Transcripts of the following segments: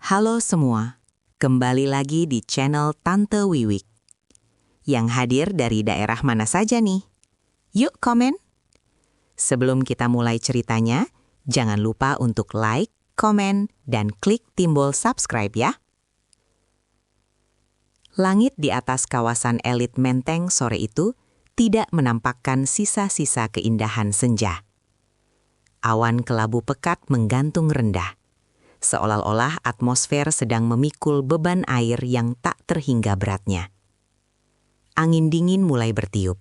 Halo semua, kembali lagi di channel Tante Wiwik. Yang hadir dari daerah mana saja nih? Yuk komen! Sebelum kita mulai ceritanya, jangan lupa untuk like, komen, dan klik timbul subscribe ya. Langit di atas kawasan elit Menteng sore itu tidak menampakkan sisa-sisa keindahan senja. Awan kelabu pekat menggantung rendah, seolah-olah atmosfer sedang memikul beban air yang tak terhingga beratnya. Angin dingin mulai bertiup,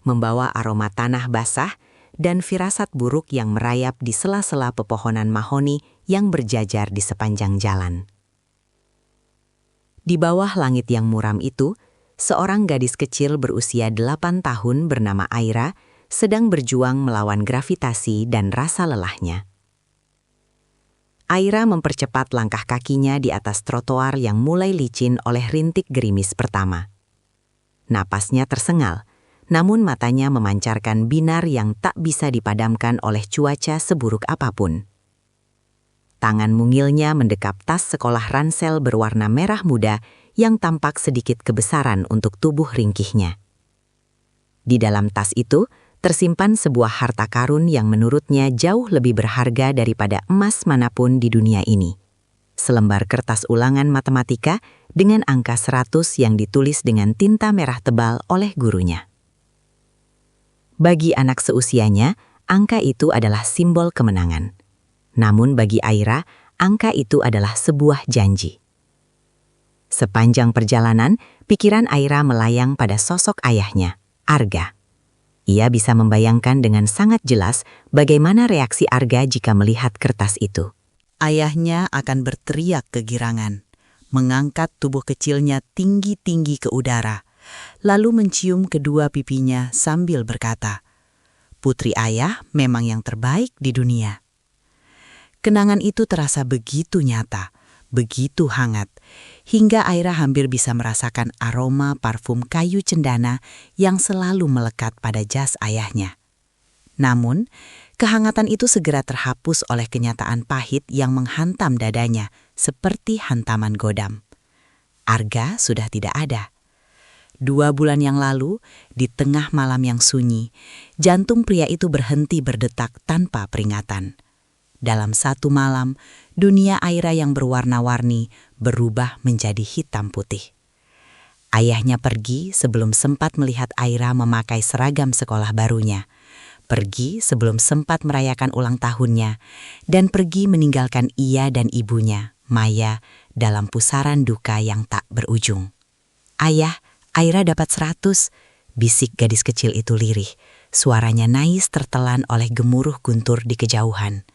membawa aroma tanah basah dan firasat buruk yang merayap di sela-sela pepohonan mahoni yang berjajar di sepanjang jalan. Di bawah langit yang muram itu, seorang gadis kecil berusia 8 tahun bernama Aira sedang berjuang melawan gravitasi dan rasa lelahnya. Aira mempercepat langkah kakinya di atas trotoar yang mulai licin oleh rintik gerimis pertama. Napasnya tersengal, namun matanya memancarkan binar yang tak bisa dipadamkan oleh cuaca seburuk apapun. Tangan mungilnya mendekap tas sekolah ransel berwarna merah muda yang tampak sedikit kebesaran untuk tubuh ringkihnya. Di dalam tas itu tersimpan sebuah harta karun yang menurutnya jauh lebih berharga daripada emas manapun di dunia ini. Selembar kertas ulangan matematika dengan angka 100 yang ditulis dengan tinta merah tebal oleh gurunya. Bagi anak seusianya, angka itu adalah simbol kemenangan. Namun bagi Aira, angka itu adalah sebuah janji. Sepanjang perjalanan, pikiran Aira melayang pada sosok ayahnya, Arga. Ia bisa membayangkan dengan sangat jelas bagaimana reaksi Arga jika melihat kertas itu. Ayahnya akan berteriak kegirangan, mengangkat tubuh kecilnya tinggi-tinggi ke udara, lalu mencium kedua pipinya sambil berkata, "Putri ayah memang yang terbaik di dunia." Kenangan itu terasa begitu nyata, begitu hangat, hingga Aira hampir bisa merasakan aroma parfum kayu cendana yang selalu melekat pada jas ayahnya. Namun, kehangatan itu segera terhapus oleh kenyataan pahit yang menghantam dadanya seperti hantaman godam. Arga sudah tidak ada. 2 bulan yang lalu, di tengah malam yang sunyi, jantung pria itu berhenti berdetak tanpa peringatan. Dalam satu malam, dunia Aira yang berwarna-warni berubah menjadi hitam putih. Ayahnya pergi sebelum sempat melihat Aira memakai seragam sekolah barunya, pergi sebelum sempat merayakan ulang tahunnya, dan pergi meninggalkan ia dan ibunya, Maya, dalam pusaran duka yang tak berujung. "Ayah, Aira dapat 100, bisik gadis kecil itu lirih, suaranya nais tertelan oleh gemuruh guntur di kejauhan.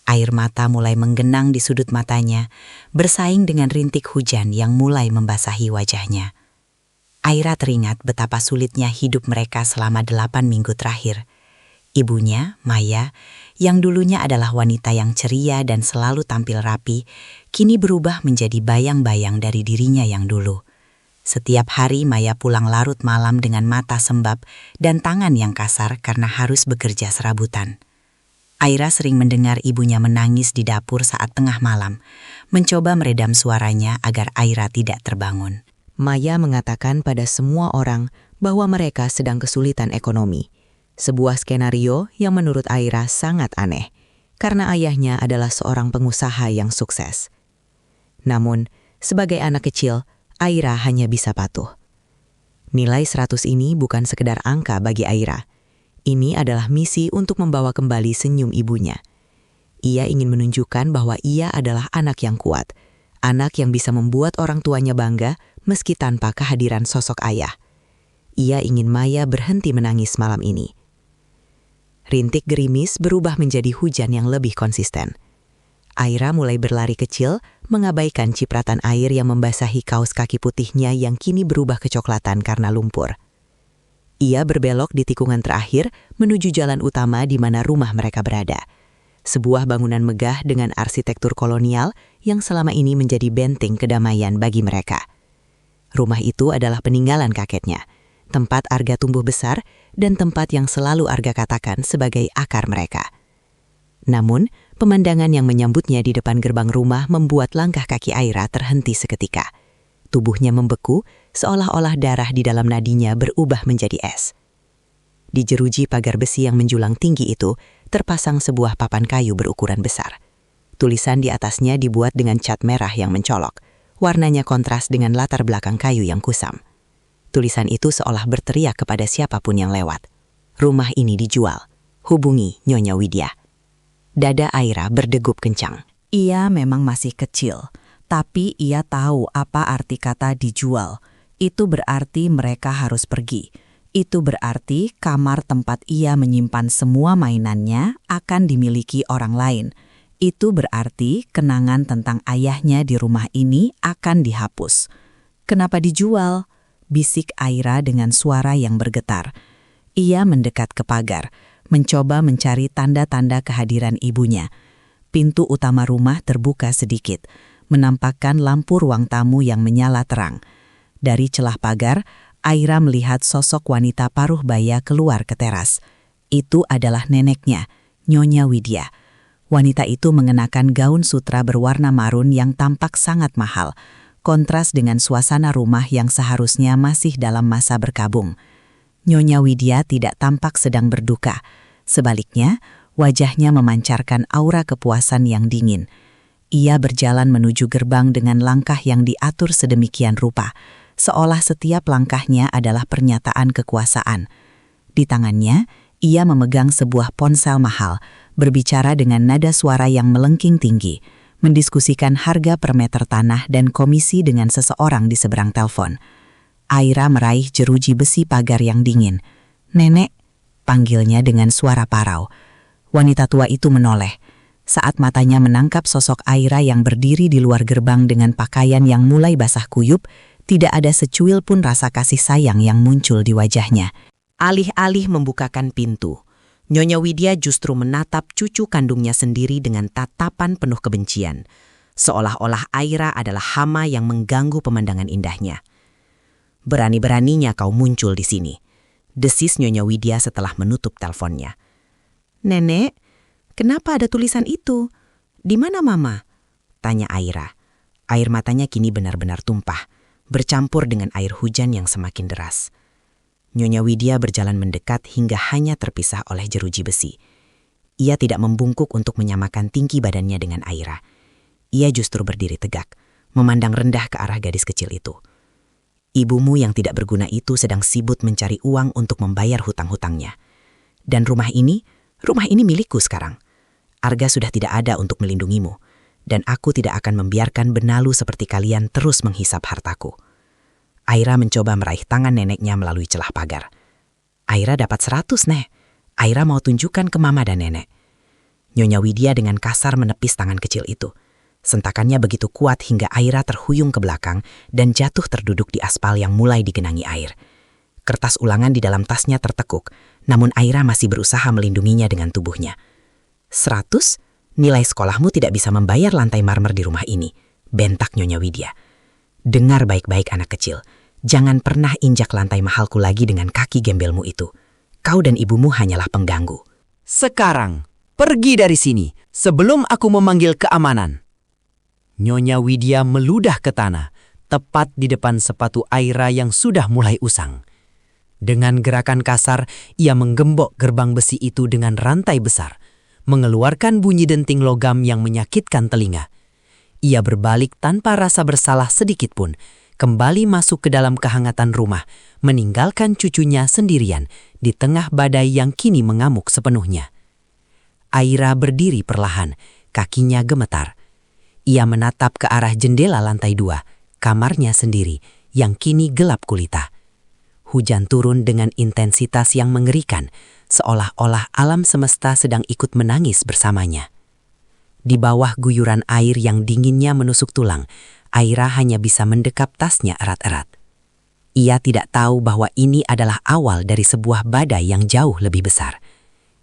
Air mata mulai menggenang di sudut matanya, bersaing dengan rintik hujan yang mulai membasahi wajahnya. Aira teringat betapa sulitnya hidup mereka selama 8 minggu terakhir. Ibunya, Maya, yang dulunya adalah wanita yang ceria dan selalu tampil rapi, kini berubah menjadi bayang-bayang dari dirinya yang dulu. Setiap hari Maya pulang larut malam dengan mata sembab dan tangan yang kasar karena harus bekerja serabutan. Aira sering mendengar ibunya menangis di dapur saat tengah malam, mencoba meredam suaranya agar Aira tidak terbangun. Maya mengatakan pada semua orang bahwa mereka sedang kesulitan ekonomi. Sebuah skenario yang menurut Aira sangat aneh, karena ayahnya adalah seorang pengusaha yang sukses. Namun, sebagai anak kecil, Aira hanya bisa patuh. Nilai 100 ini bukan sekedar angka bagi Aira. Ini adalah misi untuk membawa kembali senyum ibunya. Ia ingin menunjukkan bahwa ia adalah anak yang kuat, anak yang bisa membuat orang tuanya bangga meski tanpa kehadiran sosok ayah. Ia ingin Maya berhenti menangis malam ini. Rintik gerimis berubah menjadi hujan yang lebih konsisten. Aira mulai berlari kecil, mengabaikan cipratan air yang membasahi kaos kaki putihnya yang kini berubah kecoklatan karena lumpur. Ia berbelok di tikungan terakhir menuju jalan utama di mana rumah mereka berada. Sebuah bangunan megah dengan arsitektur kolonial yang selama ini menjadi benteng kedamaian bagi mereka. Rumah itu adalah peninggalan kakeknya, tempat Arga tumbuh besar dan tempat yang selalu Arga katakan sebagai akar mereka. Namun, Pemandangan yang menyambutnya di depan gerbang rumah membuat langkah kaki Aira terhenti seketika. Tubuhnya membeku, seolah-olah darah di dalam nadinya berubah menjadi es. Di jeruji pagar besi yang menjulang tinggi itu, terpasang sebuah papan kayu berukuran besar. Tulisan di atasnya dibuat dengan cat merah yang mencolok. Warnanya kontras dengan latar belakang kayu yang kusam. Tulisan itu seolah berteriak kepada siapapun yang lewat. Rumah ini dijual. Hubungi Nyonya Widya. Dada Aira berdegup kencang. Ia memang masih kecil, tapi ia tahu apa arti kata dijual. Itu berarti mereka harus pergi. Itu berarti kamar tempat ia menyimpan semua mainannya akan dimiliki orang lain. Itu berarti kenangan tentang ayahnya di rumah ini akan dihapus. Kenapa dijual? Bisik Aira dengan suara yang bergetar. Ia mendekat ke pagar, mencoba mencari tanda-tanda kehadiran ibunya. Pintu utama rumah terbuka sedikit, menampakkan lampu ruang tamu yang menyala terang. Dari celah pagar, Aira melihat sosok wanita paruh baya keluar ke teras. Itu adalah neneknya, Nyonya Widya. Wanita itu mengenakan gaun sutra berwarna marun yang tampak sangat mahal, kontras dengan suasana rumah yang seharusnya masih dalam masa berkabung. Nyonya Widya tidak tampak sedang berduka. Sebaliknya, wajahnya memancarkan aura kepuasan yang dingin. Ia berjalan menuju gerbang dengan langkah yang diatur sedemikian rupa, seolah setiap langkahnya adalah pernyataan kekuasaan. Di tangannya, ia memegang sebuah ponsel mahal, berbicara dengan nada suara yang melengking tinggi, mendiskusikan harga per meter tanah dan komisi dengan seseorang di seberang telepon. Aira meraih jeruji besi pagar yang dingin. "Nenek," panggilnya dengan suara parau. Wanita tua itu menoleh. Saat matanya menangkap sosok Aira yang berdiri di luar gerbang dengan pakaian yang mulai basah kuyup, tidak ada secuil pun rasa kasih sayang yang muncul di wajahnya. Alih-alih membukakan pintu, Nyonya Widya justru menatap cucu kandungnya sendiri dengan tatapan penuh kebencian, seolah-olah Aira adalah hama yang mengganggu pemandangan indahnya. "Berani-beraninya kau muncul di sini," desis Nyonya Widya setelah menutup teleponnya. "Nenek, kenapa ada tulisan itu? Di mana Mama?" tanya Aira. Air matanya kini benar-benar tumpah, bercampur dengan air hujan yang semakin deras. Nyonya Widya berjalan mendekat hingga hanya terpisah oleh jeruji besi. Ia tidak membungkuk untuk menyamakan tinggi badannya dengan Aira. Ia justru berdiri tegak, memandang rendah ke arah gadis kecil itu. "Ibumu yang tidak berguna itu sedang sibuk mencari uang untuk membayar hutang-hutangnya. Dan rumah ini milikku sekarang. Arga sudah tidak ada untuk melindungimu, dan aku tidak akan membiarkan benalu seperti kalian terus menghisap hartaku." Aira mencoba meraih tangan neneknya melalui celah pagar. "Aira dapat 100, Nek. Aira mau tunjukkan ke Mama dan Nenek." Nyonya Widya dengan kasar menepis tangan kecil itu. Sentakannya begitu kuat hingga Aira terhuyung ke belakang dan jatuh terduduk di aspal yang mulai digenangi air. Kertas ulangan di dalam tasnya tertekuk, namun Aira masih berusaha melindunginya dengan tubuhnya. "100? Nilai sekolahmu tidak bisa membayar lantai marmer di rumah ini," bentak Nyonya Widya. "Dengar baik-baik anak kecil, jangan pernah injak lantai mahalku lagi dengan kaki gembelmu itu. Kau dan ibumu hanyalah pengganggu." "Sekarang, pergi dari sini sebelum aku memanggil keamanan." Nyonya Widya meludah ke tanah, tepat di depan sepatu Aira yang sudah mulai usang. Dengan gerakan kasar, ia menggembok gerbang besi itu dengan rantai besar, mengeluarkan bunyi denting logam yang menyakitkan telinga. Ia berbalik tanpa rasa bersalah sedikit pun, kembali masuk ke dalam kehangatan rumah, meninggalkan cucunya sendirian di tengah badai yang kini mengamuk sepenuhnya. Aira berdiri perlahan, kakinya gemetar. Ia menatap ke arah jendela lantai 2, kamarnya sendiri yang kini gelap gulita. Hujan turun dengan intensitas yang mengerikan, seolah-olah alam semesta sedang ikut menangis bersamanya. Di bawah guyuran air yang dinginnya menusuk tulang, Aira hanya bisa mendekap tasnya erat-erat. Ia tidak tahu bahwa ini adalah awal dari sebuah badai yang jauh lebih besar.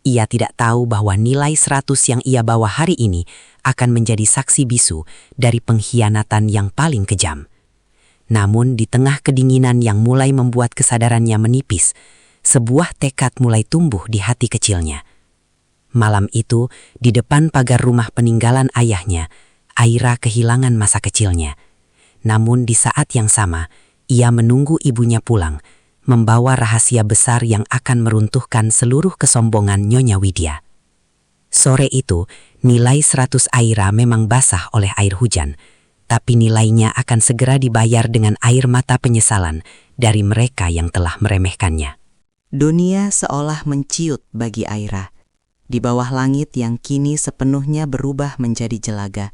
Ia tidak tahu bahwa nilai 100 yang ia bawa hari ini akan menjadi saksi bisu dari pengkhianatan yang paling kejam. Namun di tengah kedinginan yang mulai membuat kesadarannya menipis, sebuah tekad mulai tumbuh di hati kecilnya. Malam itu, di depan pagar rumah peninggalan ayahnya, Aira kehilangan masa kecilnya. Namun di saat yang sama, ia menunggu ibunya pulang, membawa rahasia besar yang akan meruntuhkan seluruh kesombongan Nyonya Widya. Sore itu, nilai 100 Aira memang basah oleh air hujan, tapi nilainya akan segera dibayar dengan air mata penyesalan dari mereka yang telah meremehkannya. Dunia seolah menciut bagi Aira. Di bawah langit yang kini sepenuhnya berubah menjadi jelaga,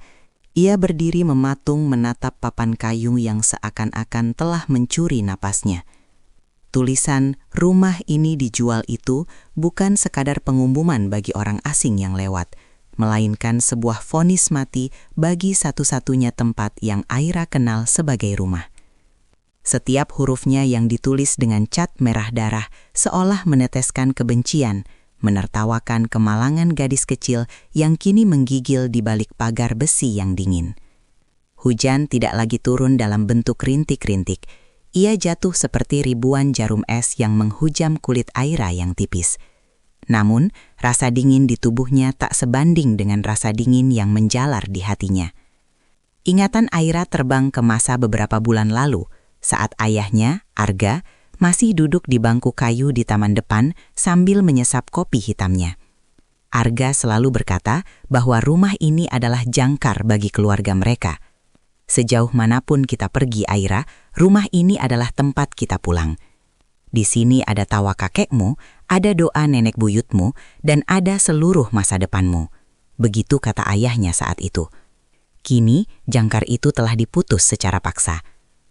ia berdiri mematung menatap papan kayu yang seakan-akan telah mencuri napasnya. Tulisan "rumah ini dijual" itu bukan sekadar pengumuman bagi orang asing yang lewat, melainkan sebuah vonis mati bagi satu-satunya tempat yang Aira kenal sebagai rumah. Setiap hurufnya yang ditulis dengan cat merah darah seolah meneteskan kebencian, menertawakan kemalangan gadis kecil yang kini menggigil di balik pagar besi yang dingin. Hujan tidak lagi turun dalam bentuk rintik-rintik. Ia jatuh seperti ribuan jarum es yang menghujam kulit Aira yang tipis. Namun, rasa dingin di tubuhnya tak sebanding dengan rasa dingin yang menjalar di hatinya. Ingatan Aira terbang ke masa beberapa bulan lalu, saat ayahnya, Arga, masih duduk di bangku kayu di taman depan sambil menyesap kopi hitamnya. Arga selalu berkata bahwa rumah ini adalah jangkar bagi keluarga mereka. Sejauh manapun kita pergi, Aira, rumah ini adalah tempat kita pulang. Di sini ada tawa kakekmu, ada doa nenek buyutmu, dan ada seluruh masa depanmu. Begitu kata ayahnya saat itu. Kini, jangkar itu telah diputus secara paksa.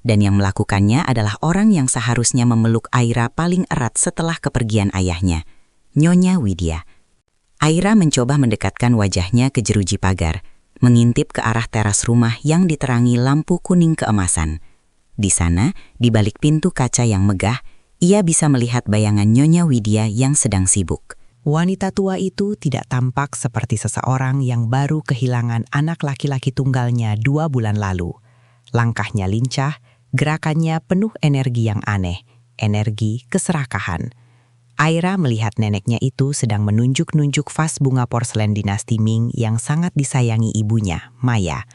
Dan yang melakukannya adalah orang yang seharusnya memeluk Aira paling erat setelah kepergian ayahnya, Nyonya Widya. Aira mencoba mendekatkan wajahnya ke jeruji pagar, mengintip ke arah teras rumah yang diterangi lampu kuning keemasan. Di sana, di balik pintu kaca yang megah, ia bisa melihat bayangan Nyonya Widya yang sedang sibuk. Wanita tua itu tidak tampak seperti seseorang yang baru kehilangan anak laki-laki tunggalnya 2 bulan lalu. Langkahnya lincah, gerakannya penuh energi yang aneh, energi keserakahan. Aira melihat neneknya itu sedang menunjuk-nunjuk vas bunga porselen dinasti Ming yang sangat disayangi ibunya, Maya.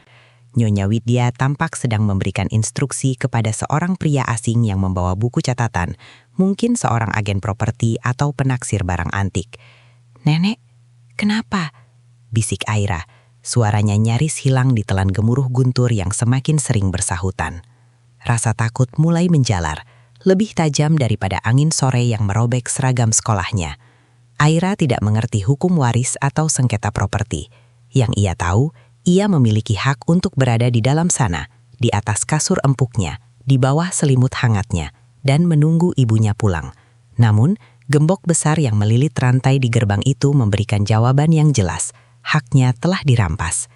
Nyonya Widya tampak sedang memberikan instruksi kepada seorang pria asing yang membawa buku catatan, mungkin seorang agen properti atau penaksir barang antik. "Nenek, kenapa?" bisik Aira. Suaranya nyaris hilang di telan gemuruh guntur yang semakin sering bersahutan. Rasa takut mulai menjalar, lebih tajam daripada angin sore yang merobek seragam sekolahnya. Aira tidak mengerti hukum waris atau sengketa properti. Yang ia tahu, ia memiliki hak untuk berada di dalam sana, di atas kasur empuknya, di bawah selimut hangatnya, dan menunggu ibunya pulang. Namun, gembok besar yang melilit rantai di gerbang itu memberikan jawaban yang jelas. Haknya telah dirampas.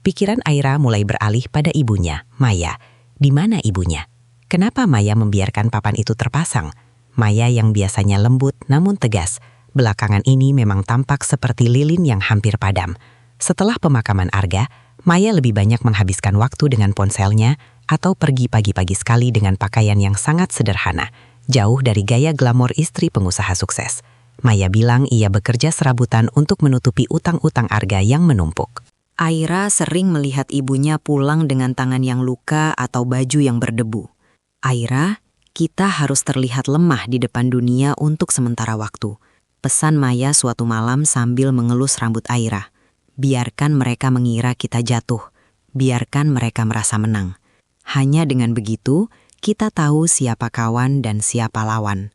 Pikiran Aira mulai beralih pada ibunya, Maya. Di mana ibunya? Kenapa Maya membiarkan papan itu terpasang? Maya yang biasanya lembut namun tegas, belakangan ini memang tampak seperti lilin yang hampir padam. Setelah pemakaman Arga, Maya lebih banyak menghabiskan waktu dengan ponselnya atau pergi pagi-pagi sekali dengan pakaian yang sangat sederhana, jauh dari gaya glamor istri pengusaha sukses. Maya bilang ia bekerja serabutan untuk menutupi utang-utang Arga yang menumpuk. Aira sering melihat ibunya pulang dengan tangan yang luka atau baju yang berdebu. "Aira, kita harus terlihat lemah di depan dunia untuk sementara waktu," pesan Maya suatu malam sambil mengelus rambut Aira. "Biarkan mereka mengira kita jatuh. Biarkan mereka merasa menang. Hanya dengan begitu, kita tahu siapa kawan dan siapa lawan."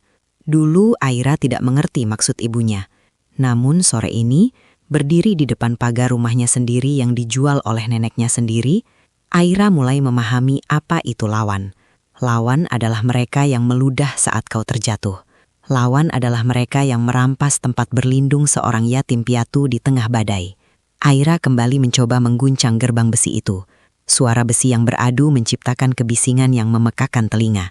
Dulu Aira tidak mengerti maksud ibunya. Namun sore ini, berdiri di depan pagar rumahnya sendiri yang dijual oleh neneknya sendiri, Aira mulai memahami apa itu lawan. Lawan adalah mereka yang meludah saat kau terjatuh. Lawan adalah mereka yang merampas tempat berlindung seorang yatim piatu di tengah badai. Aira kembali mencoba mengguncang gerbang besi itu. Suara besi yang beradu menciptakan kebisingan yang memekakan telinga.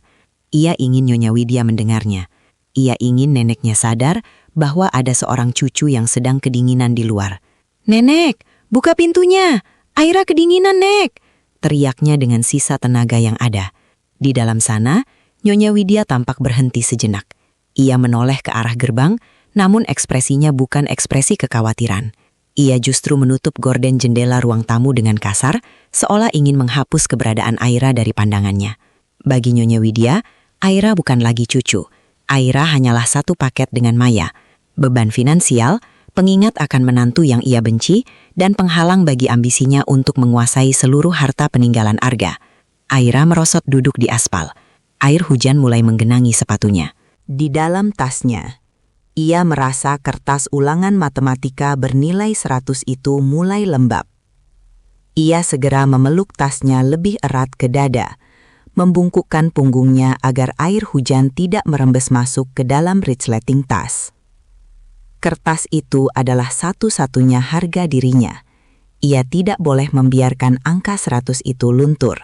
Ia ingin Nyonya Widya mendengarnya. Ia ingin neneknya sadar bahwa ada seorang cucu yang sedang kedinginan di luar. "Nenek, buka pintunya! Aira kedinginan, Nek!" teriaknya dengan sisa tenaga yang ada. Di dalam sana, Nyonya Widya tampak berhenti sejenak. Ia menoleh ke arah gerbang, Namun ekspresinya bukan ekspresi kekhawatiran. Ia justru menutup gorden jendela ruang tamu dengan kasar, seolah ingin menghapus keberadaan Aira dari pandangannya. Bagi Nyonya Widya, Aira bukan lagi cucu. Aira hanyalah satu paket dengan Maya. Beban finansial, pengingat akan menantu yang ia benci, dan penghalang bagi ambisinya untuk menguasai seluruh harta peninggalan Arga. Aira merosot duduk di aspal. Air hujan mulai menggenangi sepatunya. Di dalam tasnya, ia merasa kertas ulangan matematika bernilai 100 itu mulai lembab. Ia segera memeluk tasnya lebih erat ke dada, membungkukkan punggungnya agar air hujan tidak merembes masuk ke dalam resleting tas. Kertas itu adalah satu-satunya harga dirinya. Ia tidak boleh membiarkan angka 100 itu luntur.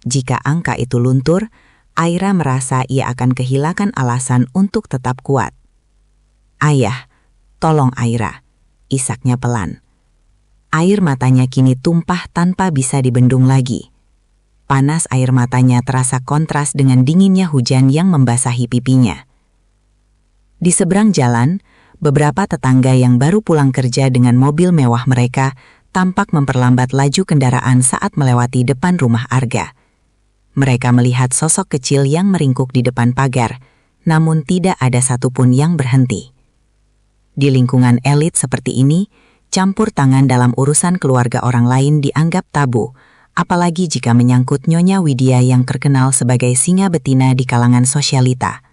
Jika angka itu luntur, Aira merasa ia akan kehilangan alasan untuk tetap kuat. "Ayah, tolong Aira," isaknya pelan. Air matanya kini tumpah tanpa bisa dibendung lagi. Panas air matanya terasa kontras dengan dinginnya hujan yang membasahi pipinya. Di seberang jalan, beberapa tetangga yang baru pulang kerja dengan mobil mewah mereka tampak memperlambat laju kendaraan saat melewati depan rumah Arga. Mereka melihat sosok kecil yang meringkuk di depan pagar, namun tidak ada satupun yang berhenti. Di lingkungan elit seperti ini, campur tangan dalam urusan keluarga orang lain dianggap tabu, apalagi jika menyangkut Nyonya Widya yang terkenal sebagai singa betina di kalangan sosialita.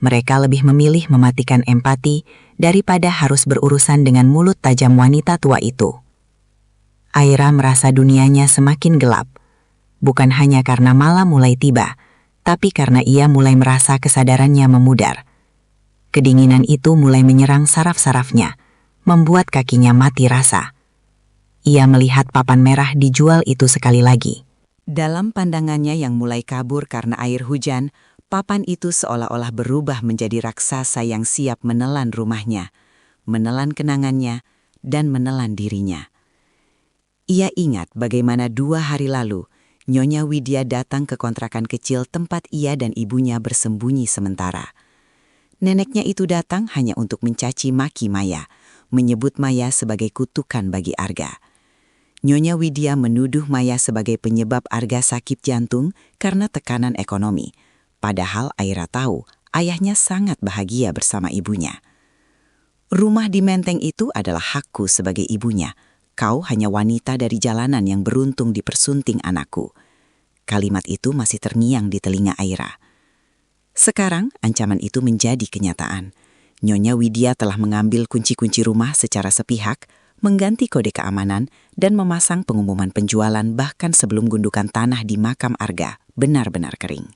Mereka lebih memilih mematikan empati daripada harus berurusan dengan mulut tajam wanita tua itu. Aira merasa dunianya semakin gelap. Bukan hanya karena malam mulai tiba, tapi karena ia mulai merasa kesadarannya memudar. Kedinginan itu mulai menyerang saraf-sarafnya, membuat kakinya mati rasa. Ia melihat papan merah dijual itu sekali lagi. Dalam pandangannya yang mulai kabur karena air hujan, papan itu seolah-olah berubah menjadi raksasa yang siap menelan rumahnya, menelan kenangannya, dan menelan dirinya. Ia ingat bagaimana 2 hari lalu, Nyonya Widya datang ke kontrakan kecil tempat ia dan ibunya bersembunyi sementara. Neneknya itu datang hanya untuk mencaci maki Maya, menyebut Maya sebagai kutukan bagi Arga. Nyonya Widya menuduh Maya sebagai penyebab Arga sakit jantung karena tekanan ekonomi. Padahal Aira tahu ayahnya sangat bahagia bersama ibunya. "Rumah di Menteng itu adalah hakku sebagai ibunya. Kau hanya wanita dari jalanan yang beruntung dipersunting anakku." Kalimat itu masih terngiang di telinga Aira. Sekarang ancaman itu menjadi kenyataan. Nyonya Widya telah mengambil kunci-kunci rumah secara sepihak, mengganti kode keamanan, dan memasang pengumuman penjualan bahkan sebelum gundukan tanah di makam Arga benar-benar kering.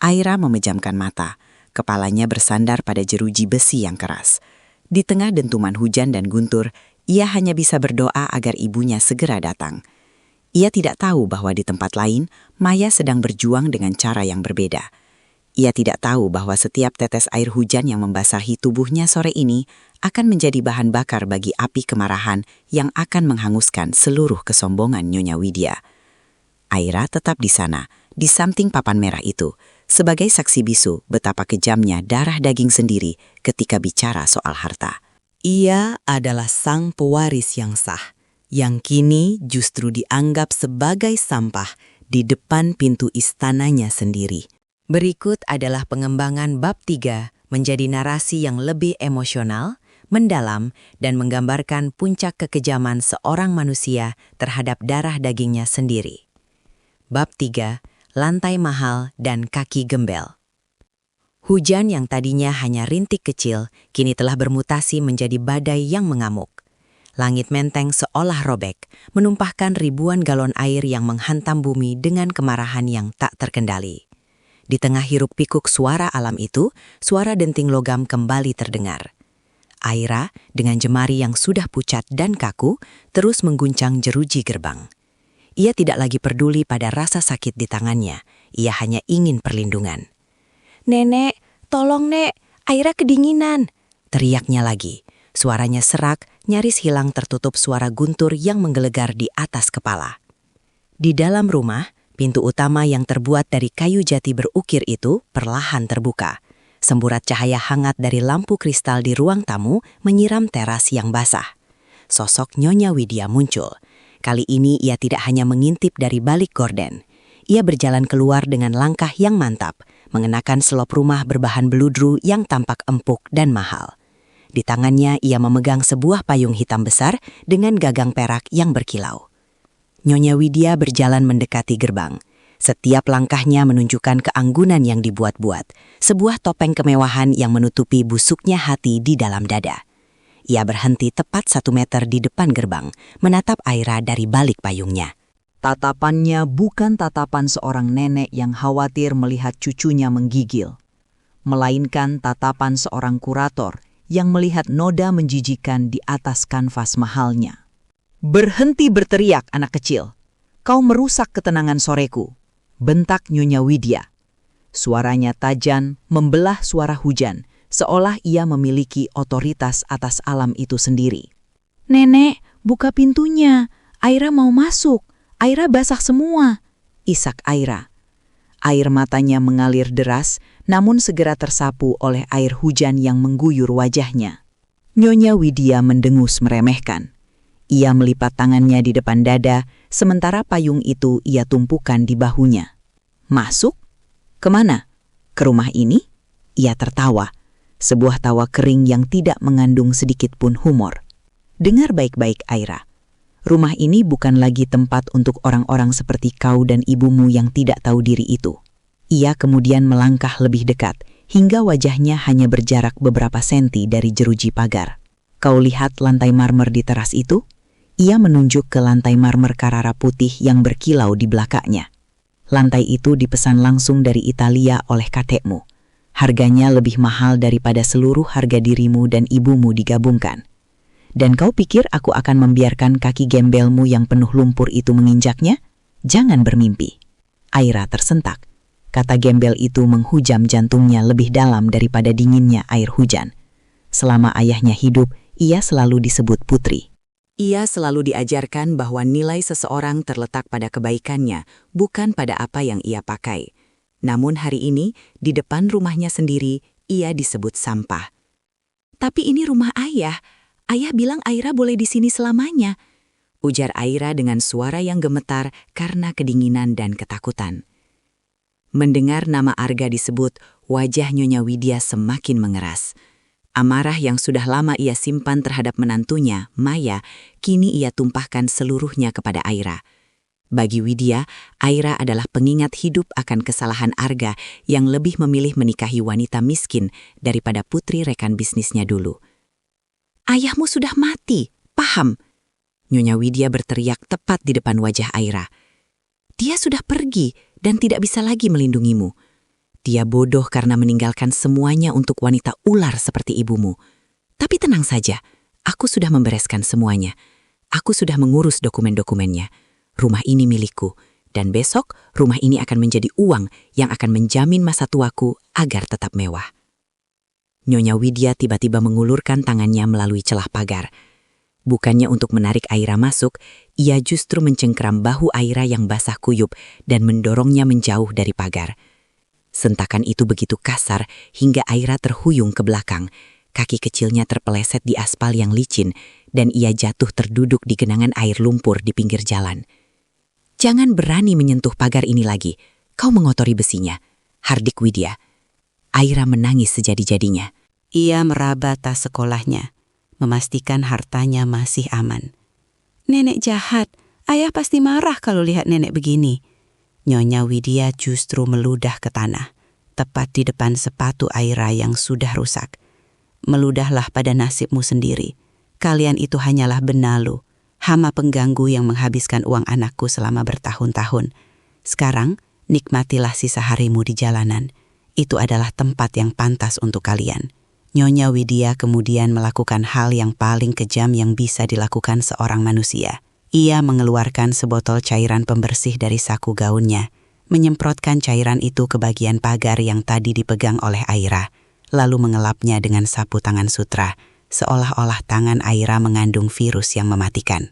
Aira memejamkan mata, kepalanya bersandar pada jeruji besi yang keras. Di tengah dentuman hujan dan guntur, ia hanya bisa berdoa agar ibunya segera datang. Ia tidak tahu bahwa di tempat lain, Maya sedang berjuang dengan cara yang berbeda. Ia tidak tahu bahwa setiap tetes air hujan yang membasahi tubuhnya sore ini akan menjadi bahan bakar bagi api kemarahan yang akan menghanguskan seluruh kesombongan Nyonya Widya. Aira tetap di sana, di samping papan merah itu, sebagai saksi bisu betapa kejamnya darah daging sendiri ketika bicara soal harta. Ia adalah sang pewaris yang sah, yang kini justru dianggap sebagai sampah di depan pintu istananya sendiri. Berikut adalah pengembangan bab 3 menjadi narasi yang lebih emosional, mendalam, dan menggambarkan puncak kekejaman seorang manusia terhadap darah dagingnya sendiri. Bab 3, lantai mahal dan kaki gembel. Hujan yang tadinya hanya rintik kecil, kini telah bermutasi menjadi badai yang mengamuk. Langit Menteng seolah robek, menumpahkan ribuan galon air yang menghantam bumi dengan kemarahan yang tak terkendali. Di tengah hiruk pikuk suara alam itu, suara denting logam kembali terdengar. Aira, dengan jemari yang sudah pucat dan kaku, terus mengguncang jeruji gerbang. Ia tidak lagi peduli pada rasa sakit di tangannya, ia hanya ingin perlindungan. "Nenek, tolong Nek, Aira kedinginan," teriaknya lagi. Suaranya serak, nyaris hilang tertutup suara guntur yang menggelegar di atas kepala. Di dalam rumah, pintu utama yang terbuat dari kayu jati berukir itu perlahan terbuka. Semburat cahaya hangat dari lampu kristal di ruang tamu menyiram teras yang basah. Sosok Nyonya Widya muncul. Kali ini ia tidak hanya mengintip dari balik gorden. Ia berjalan keluar dengan langkah yang mantap, mengenakan selop rumah berbahan beludru yang tampak empuk dan mahal. Di tangannya ia memegang sebuah payung hitam besar dengan gagang perak yang berkilau. Nyonya Widya berjalan mendekati gerbang. Setiap langkahnya menunjukkan keanggunan yang dibuat-buat, sebuah topeng kemewahan yang menutupi busuknya hati di dalam dada. Ia berhenti tepat 1 meter di depan gerbang, menatap Aira dari balik payungnya. Tatapannya bukan tatapan seorang nenek yang khawatir melihat cucunya menggigil, melainkan tatapan seorang kurator yang melihat noda menjijikan di atas kanvas mahalnya. "Berhenti berteriak, anak kecil. Kau merusak ketenangan soreku," bentak Nyonya Widya. Suaranya tajam, membelah suara hujan, seolah ia memiliki otoritas atas alam itu sendiri. "Nenek, buka pintunya. Aira mau masuk. Aira basah semua," isak Aira. Air matanya mengalir deras, namun segera tersapu oleh air hujan yang mengguyur wajahnya. Nyonya Widya mendengus meremehkan. Ia melipat tangannya di depan dada, sementara payung itu ia tumpukan di bahunya. "Masuk? Kemana? Ke rumah ini?" Ia tertawa, sebuah tawa kering yang tidak mengandung sedikit pun humor. "Dengar baik-baik, Aira. Rumah ini bukan lagi tempat untuk orang-orang seperti kau dan ibumu yang tidak tahu diri itu." Ia kemudian melangkah lebih dekat, hingga wajahnya hanya berjarak beberapa senti dari jeruji pagar. "Kau lihat lantai marmer di teras itu?" Ia menunjuk ke lantai marmer Carrara putih yang berkilau di belakangnya. "Lantai itu dipesan langsung dari Italia oleh kakekmu. Harganya lebih mahal daripada seluruh harga dirimu dan ibumu digabungkan. Dan kau pikir aku akan membiarkan kaki gembelmu yang penuh lumpur itu menginjaknya? Jangan bermimpi." Aira tersentak. Kata gembel itu menghujam jantungnya lebih dalam daripada dinginnya air hujan. Selama ayahnya hidup, ia selalu disebut putri. Ia selalu diajarkan bahwa nilai seseorang terletak pada kebaikannya, bukan pada apa yang ia pakai. Namun hari ini, di depan rumahnya sendiri, ia disebut sampah. "Tapi ini rumah ayah. Ayah bilang Aira boleh di sini selamanya," ujar Aira dengan suara yang gemetar karena kedinginan dan ketakutan. Mendengar nama Arga disebut, wajah Nyonya Widya semakin mengeras. Amarah yang sudah lama ia simpan terhadap menantunya, Maya, kini ia tumpahkan seluruhnya kepada Aira. Bagi Widya, Aira adalah pengingat hidup akan kesalahan Arga yang lebih memilih menikahi wanita miskin daripada putri rekan bisnisnya dulu. "Ayahmu sudah mati, paham?" Nyonya Widya berteriak tepat di depan wajah Aira. "Dia sudah pergi dan tidak bisa lagi melindungimu. Dia bodoh karena meninggalkan semuanya untuk wanita ular seperti ibumu. Tapi tenang saja, aku sudah membereskan semuanya. Aku sudah mengurus dokumen-dokumennya. Rumah ini milikku, dan besok rumah ini akan menjadi uang yang akan menjamin masa tuaku agar tetap mewah." Nyonya Widya tiba-tiba mengulurkan tangannya melalui celah pagar. Bukannya untuk menarik Aira masuk, ia justru mencengkram bahu Aira yang basah kuyup dan mendorongnya menjauh dari pagar. Sentakan itu begitu kasar hingga Aira terhuyung ke belakang. Kaki kecilnya terpeleset di aspal yang licin dan ia jatuh terduduk di genangan air lumpur di pinggir jalan. "Jangan berani menyentuh pagar ini lagi. Kau mengotori besinya," hardik Widya. Aira menangis sejadi-jadinya. Ia meraba tas sekolahnya, memastikan hartanya masih aman. "Nenek jahat. Ayah pasti marah kalau lihat nenek begini." Nyonya Widya justru meludah ke tanah, tepat di depan sepatu Aira yang sudah rusak. "Meludahlah pada nasibmu sendiri. Kalian itu hanyalah benalu, hama pengganggu yang menghabiskan uang anakku selama bertahun-tahun. Sekarang, nikmatilah sisa harimu di jalanan. Itu adalah tempat yang pantas untuk kalian." Nyonya Widya kemudian melakukan hal yang paling kejam yang bisa dilakukan seorang manusia. Ia mengeluarkan sebotol cairan pembersih dari saku gaunnya, menyemprotkan cairan itu ke bagian pagar yang tadi dipegang oleh Aira, lalu mengelapnya dengan sapu tangan sutra, seolah-olah tangan Aira mengandung virus yang mematikan.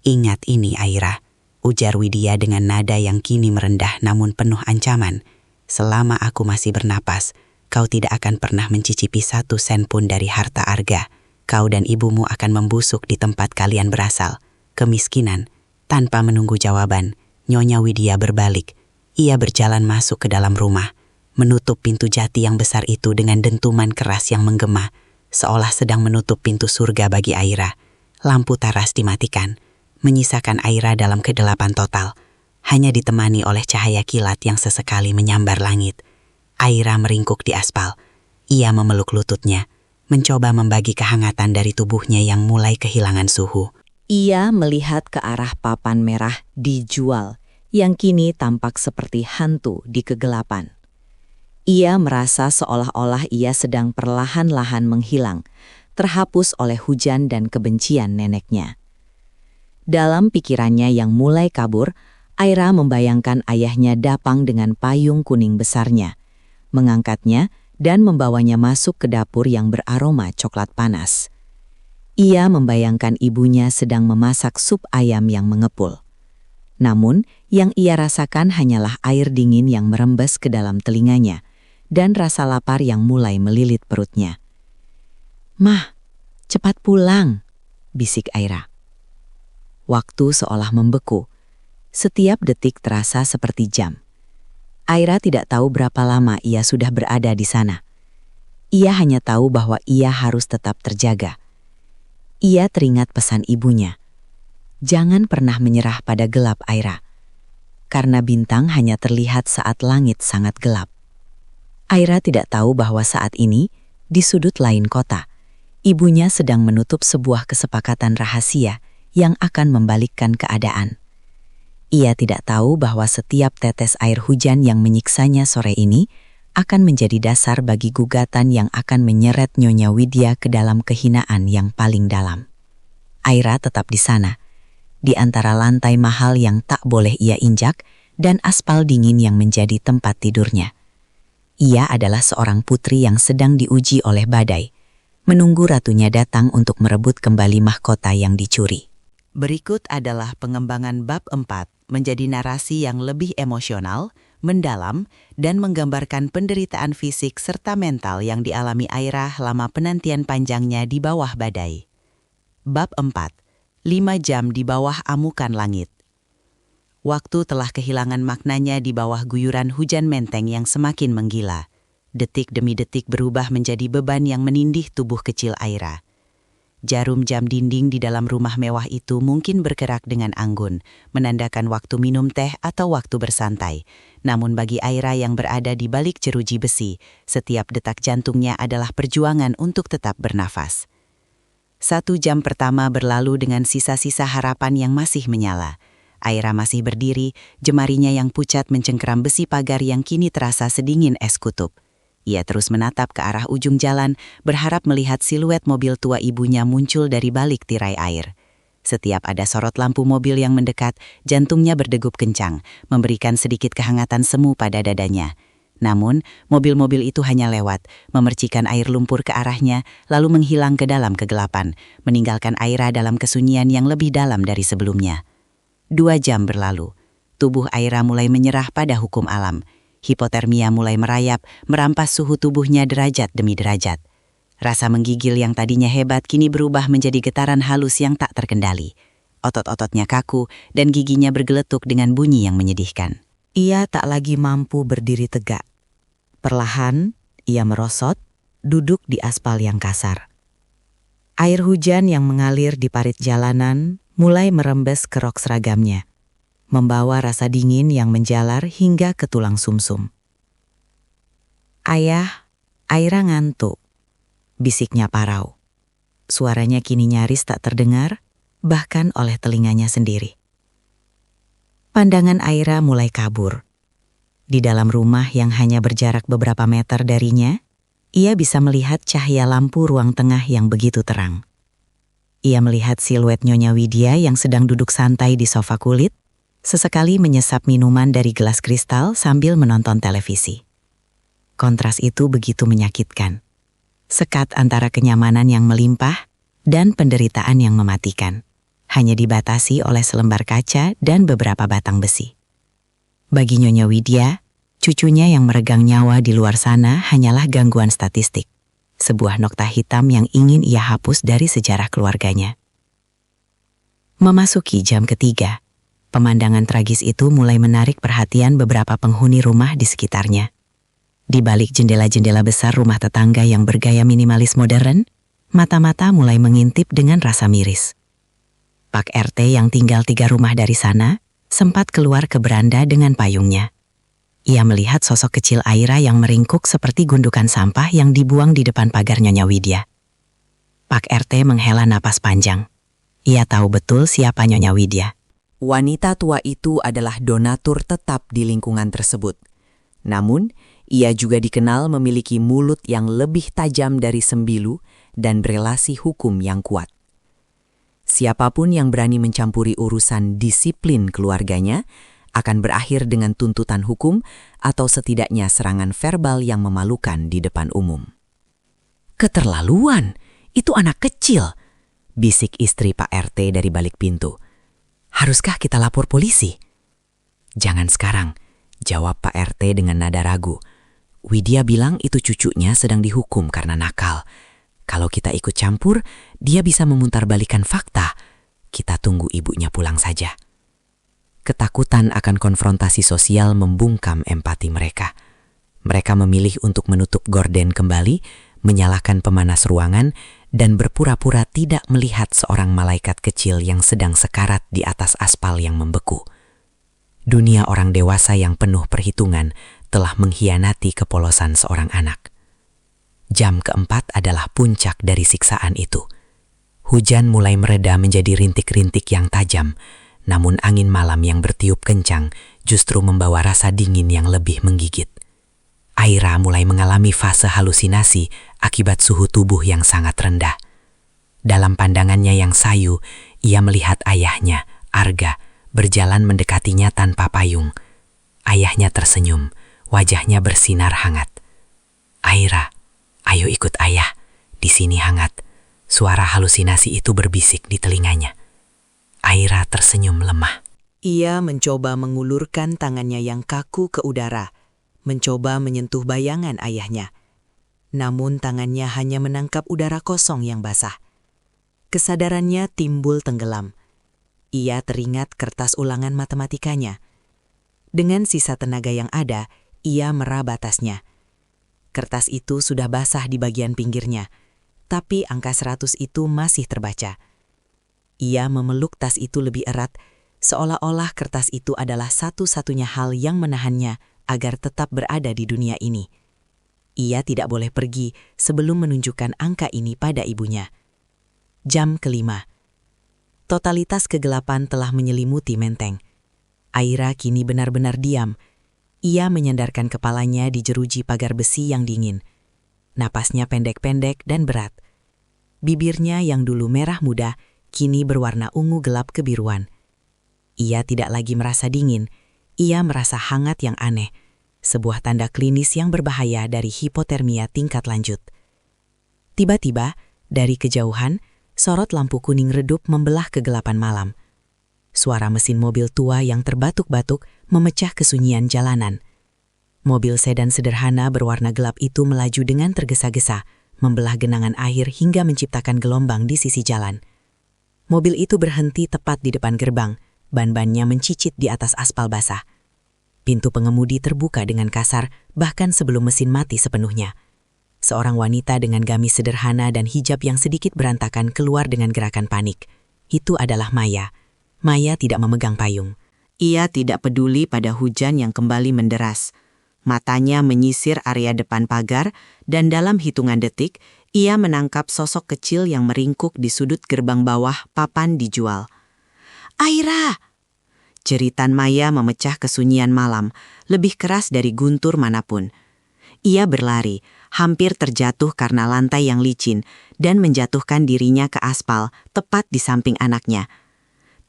"Ingat ini, Aira," ujar Widya dengan nada yang kini merendah namun penuh ancaman. "Selama aku masih bernapas, kau tidak akan pernah mencicipi 1 sen pun dari harta Arga. Kau dan ibumu akan membusuk di tempat kalian berasal, kemiskinan." Tanpa menunggu jawaban, Nyonya Widya berbalik. Ia berjalan masuk ke dalam rumah, menutup pintu jati yang besar itu dengan dentuman keras yang menggema, seolah sedang menutup pintu surga bagi Aira. Lampu teras dimatikan, menyisakan Aira dalam kegelapan total, hanya ditemani oleh cahaya kilat yang sesekali menyambar langit. Aira meringkuk di aspal. Ia memeluk lututnya, mencoba membagi kehangatan dari tubuhnya yang mulai kehilangan suhu. Ia melihat ke arah papan merah dijual yang kini tampak seperti hantu di kegelapan. Ia merasa seolah-olah ia sedang perlahan-lahan menghilang, terhapus oleh hujan dan kebencian neneknya. Dalam pikirannya yang mulai kabur, Aira membayangkan ayahnya datang dengan payung kuning besarnya, mengangkatnya dan membawanya masuk ke dapur yang beraroma coklat panas. Ia membayangkan ibunya sedang memasak sup ayam yang mengepul. Namun, yang ia rasakan hanyalah air dingin yang merembes ke dalam telinganya dan rasa lapar yang mulai melilit perutnya. "Mah, cepat pulang," bisik Aira. Waktu seolah membeku. Setiap detik terasa seperti jam. Aira tidak tahu berapa lama ia sudah berada di sana. Ia hanya tahu bahwa ia harus tetap terjaga. Ia teringat pesan ibunya. Jangan pernah menyerah pada gelap, Aira. Karena bintang hanya terlihat saat langit sangat gelap. Aira tidak tahu bahwa saat ini, di sudut lain kota, ibunya sedang menutup sebuah kesepakatan rahasia yang akan membalikkan keadaan. Ia tidak tahu bahwa setiap tetes air hujan yang menyiksanya sore ini akan menjadi dasar bagi gugatan yang akan menyeret Nyonya Widya ke dalam kehinaan yang paling dalam. Aira tetap di sana, di antara lantai mahal yang tak boleh ia injak dan aspal dingin yang menjadi tempat tidurnya. Ia adalah seorang putri yang sedang diuji oleh badai, menunggu ratunya datang untuk merebut kembali mahkota yang dicuri. Berikut adalah pengembangan bab 4 menjadi narasi yang lebih emosional, mendalam, dan menggambarkan penderitaan fisik serta mental yang dialami Aira lama penantian panjangnya di bawah badai. Bab 4. 5 jam di bawah amukan langit. Waktu telah kehilangan maknanya di bawah guyuran hujan menteng yang semakin menggila. Detik demi detik berubah menjadi beban yang menindih tubuh kecil Aira. Jarum jam dinding di dalam rumah mewah itu mungkin bergerak dengan anggun, menandakan waktu minum teh atau waktu bersantai. Namun bagi Aira yang berada di balik jeruji besi, setiap detak jantungnya adalah perjuangan untuk tetap bernafas. 1 jam pertama berlalu dengan sisa-sisa harapan yang masih menyala. Aira masih berdiri, jemarinya yang pucat mencengkeram besi pagar yang kini terasa sedingin es kutub. Ia terus menatap ke arah ujung jalan, berharap melihat siluet mobil tua ibunya muncul dari balik tirai air. Setiap ada sorot lampu mobil yang mendekat, jantungnya berdegup kencang, memberikan sedikit kehangatan semu pada dadanya. Namun, mobil-mobil itu hanya lewat, memercikan air lumpur ke arahnya, lalu menghilang ke dalam kegelapan, meninggalkan Aira dalam kesunyian yang lebih dalam dari sebelumnya. 2 jam berlalu. Tubuh Aira mulai menyerah pada hukum alam. Hipotermia mulai merayap, merampas suhu tubuhnya derajat demi derajat. Rasa menggigil yang tadinya hebat kini berubah menjadi getaran halus yang tak terkendali. Otot-ototnya kaku dan giginya bergeletuk dengan bunyi yang menyedihkan. Ia tak lagi mampu berdiri tegak. Perlahan, ia merosot, duduk di aspal yang kasar. Air hujan yang mengalir di parit jalanan mulai merembes ke rok seragamnya, membawa rasa dingin yang menjalar hingga ke tulang sumsum. "Ayah, Aira ngantuk," bisiknya parau. Suaranya kini nyaris tak terdengar, bahkan oleh telinganya sendiri. Pandangan Aira mulai kabur. Di dalam rumah yang hanya berjarak beberapa meter darinya, ia bisa melihat cahaya lampu ruang tengah yang begitu terang. Ia melihat siluet Nyonya Widya yang sedang duduk santai di sofa kulit, sesekali menyesap minuman dari gelas kristal sambil menonton televisi. Kontras itu begitu menyakitkan. Sekat antara kenyamanan yang melimpah dan penderitaan yang mematikan, hanya dibatasi oleh selembar kaca dan beberapa batang besi. Bagi Nyonya Widya, Cucunya yang meregang nyawa di luar sana hanyalah gangguan statistik, sebuah nokta hitam yang ingin ia hapus dari sejarah keluarganya. Memasuki jam ketiga, pemandangan tragis itu mulai menarik perhatian beberapa penghuni rumah di sekitarnya. Di balik jendela-jendela besar rumah tetangga yang bergaya minimalis modern, mata-mata mulai mengintip dengan rasa miris. Pak RT yang tinggal 3 rumah dari sana sempat keluar ke beranda dengan payungnya. Ia melihat sosok kecil Aira yang meringkuk seperti gundukan sampah yang dibuang di depan pagar Nyonya Widya. Pak RT menghela napas panjang. Ia tahu betul siapa Nyonya Widya. Wanita tua itu adalah donatur tetap di lingkungan tersebut. Namun, ia juga dikenal memiliki mulut yang lebih tajam dari sembilu dan relasi hukum yang kuat. Siapapun yang berani mencampuri urusan disiplin keluarganya akan berakhir dengan tuntutan hukum atau setidaknya serangan verbal yang memalukan di depan umum. "Keterlaluan, itu anak kecil," bisik istri Pak RT dari balik pintu. "Haruskah kita lapor polisi?" "Jangan sekarang," jawab Pak RT dengan nada ragu. "Widya bilang itu cucunya sedang dihukum karena nakal. Kalau kita ikut campur, dia bisa memutarbalikkan fakta. Kita tunggu ibunya pulang saja." Ketakutan akan konfrontasi sosial membungkam empati mereka. Mereka memilih untuk menutup gorden kembali, menyalakan pemanas ruangan, dan berpura-pura tidak melihat seorang malaikat kecil yang sedang sekarat di atas aspal yang membeku. Dunia orang dewasa yang penuh perhitungan telah mengkhianati kepolosan seorang anak. Jam keempat adalah puncak dari siksaan itu. Hujan mulai mereda menjadi rintik-rintik yang tajam, namun angin malam yang bertiup kencang justru membawa rasa dingin yang lebih menggigit. Aira mulai mengalami fase halusinasi akibat suhu tubuh yang sangat rendah. Dalam pandangannya yang sayu, ia melihat ayahnya, Arga, berjalan mendekatinya tanpa payung. Ayahnya tersenyum, wajahnya bersinar hangat. "Aira, ayo ikut ayah, di sini hangat." Suara halusinasi itu berbisik di telinganya. Aira tersenyum lemah. Ia mencoba mengulurkan tangannya yang kaku ke udara, mencoba menyentuh bayangan ayahnya. Namun tangannya hanya menangkap udara kosong yang basah. Kesadarannya timbul tenggelam. Ia teringat kertas ulangan matematikanya. Dengan sisa tenaga yang ada, ia meraba tasnya. Kertas itu sudah basah di bagian pinggirnya, tapi angka 100 itu masih terbaca. Ia memeluk tas itu lebih erat, seolah-olah kertas itu adalah satu-satunya hal yang menahannya agar tetap berada di dunia ini. Ia tidak boleh pergi sebelum menunjukkan angka ini pada ibunya. Jam kelima. Totalitas kegelapan telah menyelimuti menteng. Aira kini benar-benar diam. Ia menyandarkan kepalanya di jeruji pagar besi yang dingin. Napasnya pendek-pendek dan berat. Bibirnya yang dulu merah muda, kini berwarna ungu gelap kebiruan. Ia tidak lagi merasa dingin, ia merasa hangat yang aneh, sebuah tanda klinis yang berbahaya dari hipotermia tingkat lanjut. Tiba-tiba, dari kejauhan, sorot lampu kuning redup membelah kegelapan malam. Suara mesin mobil tua yang terbatuk-batuk memecah kesunyian jalanan. Mobil sedan sederhana berwarna gelap itu melaju dengan tergesa-gesa, membelah genangan air hingga menciptakan gelombang di sisi jalan. Mobil itu berhenti tepat di depan gerbang, ban-bannya mencicit di atas aspal basah. Pintu pengemudi terbuka dengan kasar, bahkan sebelum mesin mati sepenuhnya. Seorang wanita dengan gamis sederhana dan hijab yang sedikit berantakan keluar dengan gerakan panik. Itu adalah Maya. Maya tidak memegang payung. Ia tidak peduli pada hujan yang kembali menderas. Matanya menyisir area depan pagar, dan dalam hitungan detik, ia menangkap sosok kecil yang meringkuk di sudut gerbang bawah papan dijual. "Aira!" Jeritan Maya memecah kesunyian malam, lebih keras dari guntur manapun. Ia berlari, hampir terjatuh karena lantai yang licin, dan menjatuhkan dirinya ke aspal, tepat di samping anaknya.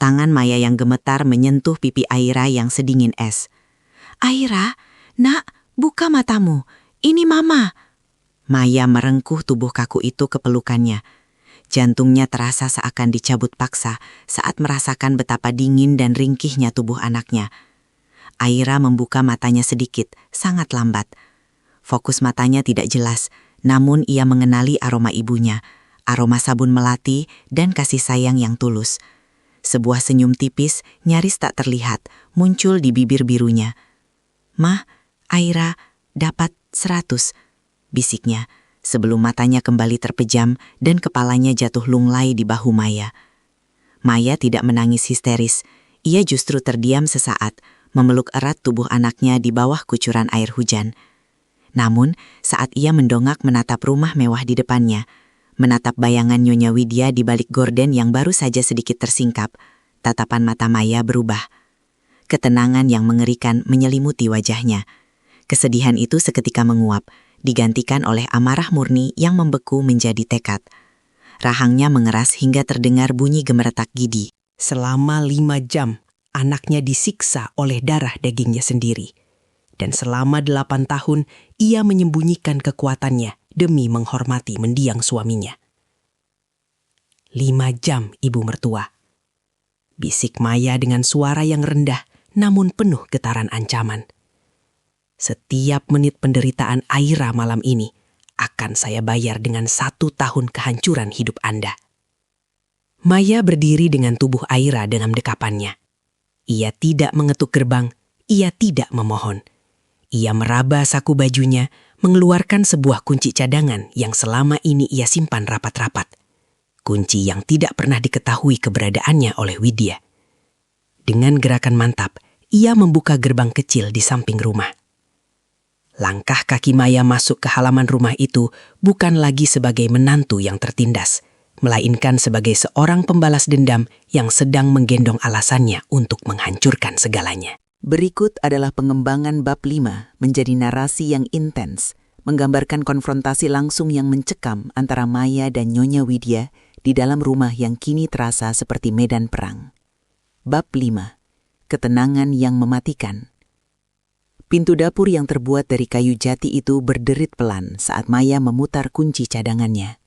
Tangan Maya yang gemetar menyentuh pipi Aira yang sedingin es. "Aira, nak, buka matamu. Ini Mama." Maya merengkuh tubuh kaku itu ke pelukannya. Jantungnya terasa seakan dicabut paksa saat merasakan betapa dingin dan ringkihnya tubuh anaknya. Aira membuka matanya sedikit, sangat lambat. Fokus matanya tidak jelas, namun ia mengenali aroma ibunya, aroma sabun melati dan kasih sayang yang tulus. Sebuah senyum tipis, nyaris tak terlihat, muncul di bibir birunya. "Mah, Aira dapat 100," bisiknya, sebelum matanya kembali terpejam dan kepalanya jatuh lunglai di bahu Maya. Maya tidak menangis histeris, ia justru terdiam sesaat, memeluk erat tubuh anaknya di bawah kucuran air hujan. Namun, saat ia mendongak menatap rumah mewah di depannya, menatap bayangan Nyonya Widya di balik gorden yang baru saja sedikit tersingkap, tatapan mata Maya berubah. Ketenangan yang mengerikan menyelimuti wajahnya. Kesedihan itu seketika menguap, digantikan oleh amarah murni yang membeku menjadi tekad. Rahangnya mengeras hingga terdengar bunyi gemeretak gidi. Selama 5 jam, anaknya disiksa oleh darah dagingnya sendiri. Dan selama 8 tahun, ia menyembunyikan kekuatannya demi menghormati mendiang suaminya. 5 jam, Ibu Mertua. Bisik Maya dengan suara yang rendah, namun penuh getaran ancaman. Setiap menit penderitaan Aira malam ini akan saya bayar dengan 1 tahun kehancuran hidup Anda. Maya berdiri dengan tubuh Aira dalam dekapannya. Ia tidak mengetuk gerbang, ia tidak memohon. Ia meraba saku bajunya, mengeluarkan sebuah kunci cadangan yang selama ini ia simpan rapat-rapat. Kunci yang tidak pernah diketahui keberadaannya oleh Widya. Dengan gerakan mantap, ia membuka gerbang kecil di samping rumah. Langkah kaki Maya masuk ke halaman rumah itu bukan lagi sebagai menantu yang tertindas, melainkan sebagai seorang pembalas dendam yang sedang menggendong alasannya untuk menghancurkan segalanya. Berikut adalah pengembangan bab 5 menjadi narasi yang intens, menggambarkan konfrontasi langsung yang mencekam antara Maya dan Nyonya Widya di dalam rumah yang kini terasa seperti medan perang. Bab 5. Ketenangan yang mematikan. Pintu dapur yang terbuat dari kayu jati itu berderit pelan saat Maya memutar kunci cadangannya.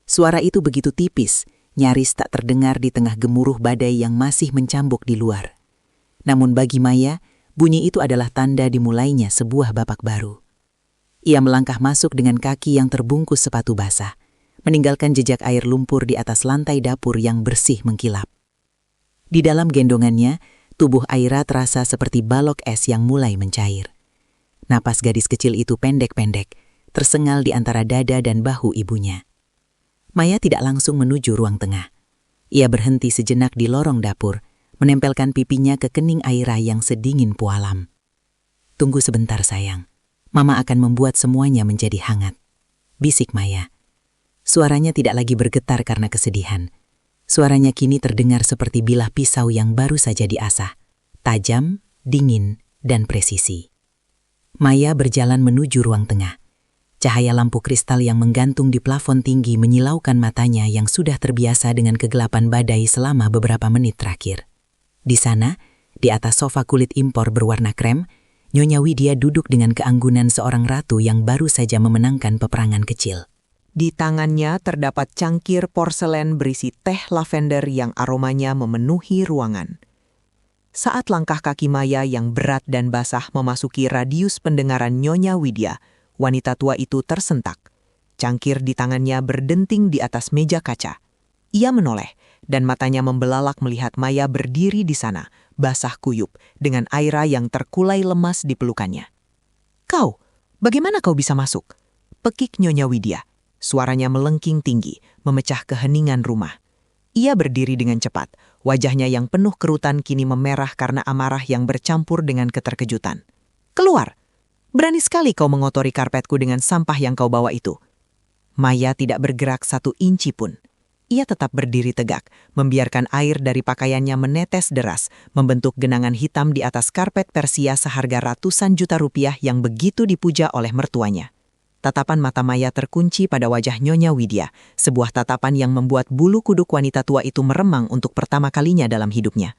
Suara itu begitu tipis, nyaris tak terdengar di tengah gemuruh badai yang masih mencambuk di luar. Namun bagi Maya, bunyi itu adalah tanda dimulainya sebuah babak baru. Ia melangkah masuk dengan kaki yang terbungkus sepatu basah, meninggalkan jejak air lumpur di atas lantai dapur yang bersih mengkilap. Di dalam gendongannya, tubuh Aira terasa seperti balok es yang mulai mencair. Napas gadis kecil itu pendek-pendek, tersengal di antara dada dan bahu ibunya. Maya tidak langsung menuju ruang tengah. Ia berhenti sejenak di lorong dapur, menempelkan pipinya ke kening Aira yang sedingin pualam. "Tunggu sebentar sayang, Mama akan membuat semuanya menjadi hangat," bisik Maya. Suaranya tidak lagi bergetar karena kesedihan. Suaranya kini terdengar seperti bilah pisau yang baru saja diasah, tajam, dingin, dan presisi. Maya berjalan menuju ruang tengah. Cahaya lampu kristal yang menggantung di plafon tinggi menyilaukan matanya yang sudah terbiasa dengan kegelapan badai selama beberapa menit terakhir. Di sana, di atas sofa kulit impor berwarna krem, Nyonya Widya duduk dengan keanggunan seorang ratu yang baru saja memenangkan peperangan kecil. Di tangannya terdapat cangkir porselen berisi teh lavender yang aromanya memenuhi ruangan. Saat langkah kaki Maya yang berat dan basah memasuki radius pendengaran Nyonya Widya, wanita tua itu tersentak. Cangkir di tangannya berdenting di atas meja kaca. Ia menoleh, dan matanya membelalak melihat Maya berdiri di sana, basah kuyup, dengan Aira yang terkulai lemas di pelukannya. "Kau, bagaimana kau bisa masuk?" pekik Nyonya Widya. Suaranya melengking tinggi, memecah keheningan rumah. Ia berdiri dengan cepat, wajahnya yang penuh kerutan kini memerah karena amarah yang bercampur dengan keterkejutan. "Keluar! Berani sekali kau mengotori karpetku dengan sampah yang kau bawa itu." Maya tidak bergerak 1 inci pun. Ia tetap berdiri tegak, membiarkan air dari pakaiannya menetes deras, membentuk genangan hitam di atas karpet Persia seharga ratusan juta rupiah yang begitu dipuja oleh mertuanya. Tatapan mata Maya terkunci pada wajah Nyonya Widya, sebuah tatapan yang membuat bulu kuduk wanita tua itu meremang untuk pertama kalinya dalam hidupnya.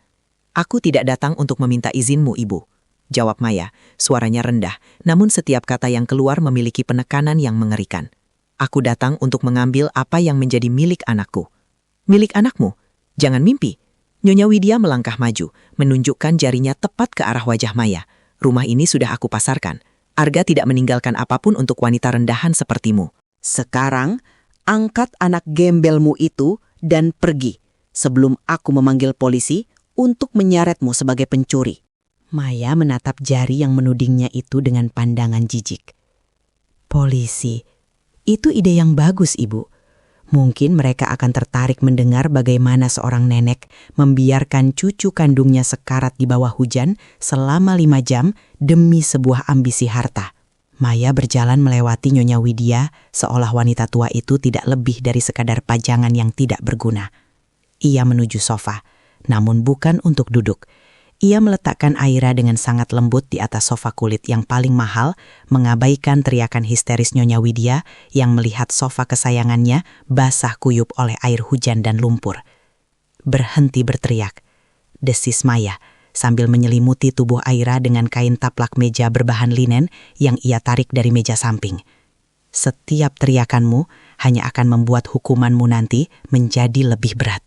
"Aku tidak datang untuk meminta izinmu, Ibu," jawab Maya, suaranya rendah, namun setiap kata yang keluar memiliki penekanan yang mengerikan. "Aku datang untuk mengambil apa yang menjadi milik anakku." "Milik anakmu? Jangan mimpi. Nyonya Widya melangkah maju, menunjukkan jarinya tepat ke arah wajah Maya. Rumah ini sudah aku pasarkan. Arga tidak meninggalkan apapun untuk wanita rendahan sepertimu. Sekarang, angkat anak gembelmu itu dan pergi sebelum aku memanggil polisi untuk menyeretmu sebagai pencuri. Maya menatap jari yang menudingnya itu dengan pandangan jijik. Polisi, itu ide yang bagus, Ibu. Mungkin mereka akan tertarik mendengar bagaimana seorang nenek membiarkan cucu kandungnya sekarat di bawah hujan selama 5 jam demi sebuah ambisi harta. Maya berjalan melewati Nyonya Widya seolah wanita tua itu tidak lebih dari sekadar pajangan yang tidak berguna. Ia menuju sofa, namun bukan untuk duduk. Ia meletakkan Aira dengan sangat lembut di atas sofa kulit yang paling mahal, mengabaikan teriakan histeris Nyonya Widya yang melihat sofa kesayangannya basah kuyup oleh air hujan dan lumpur. "Berhenti berteriak," desis Maya, sambil menyelimuti tubuh Aira dengan kain taplak meja berbahan linen yang ia tarik dari meja samping. "Setiap teriakanmu hanya akan membuat hukumanmu nanti menjadi lebih berat."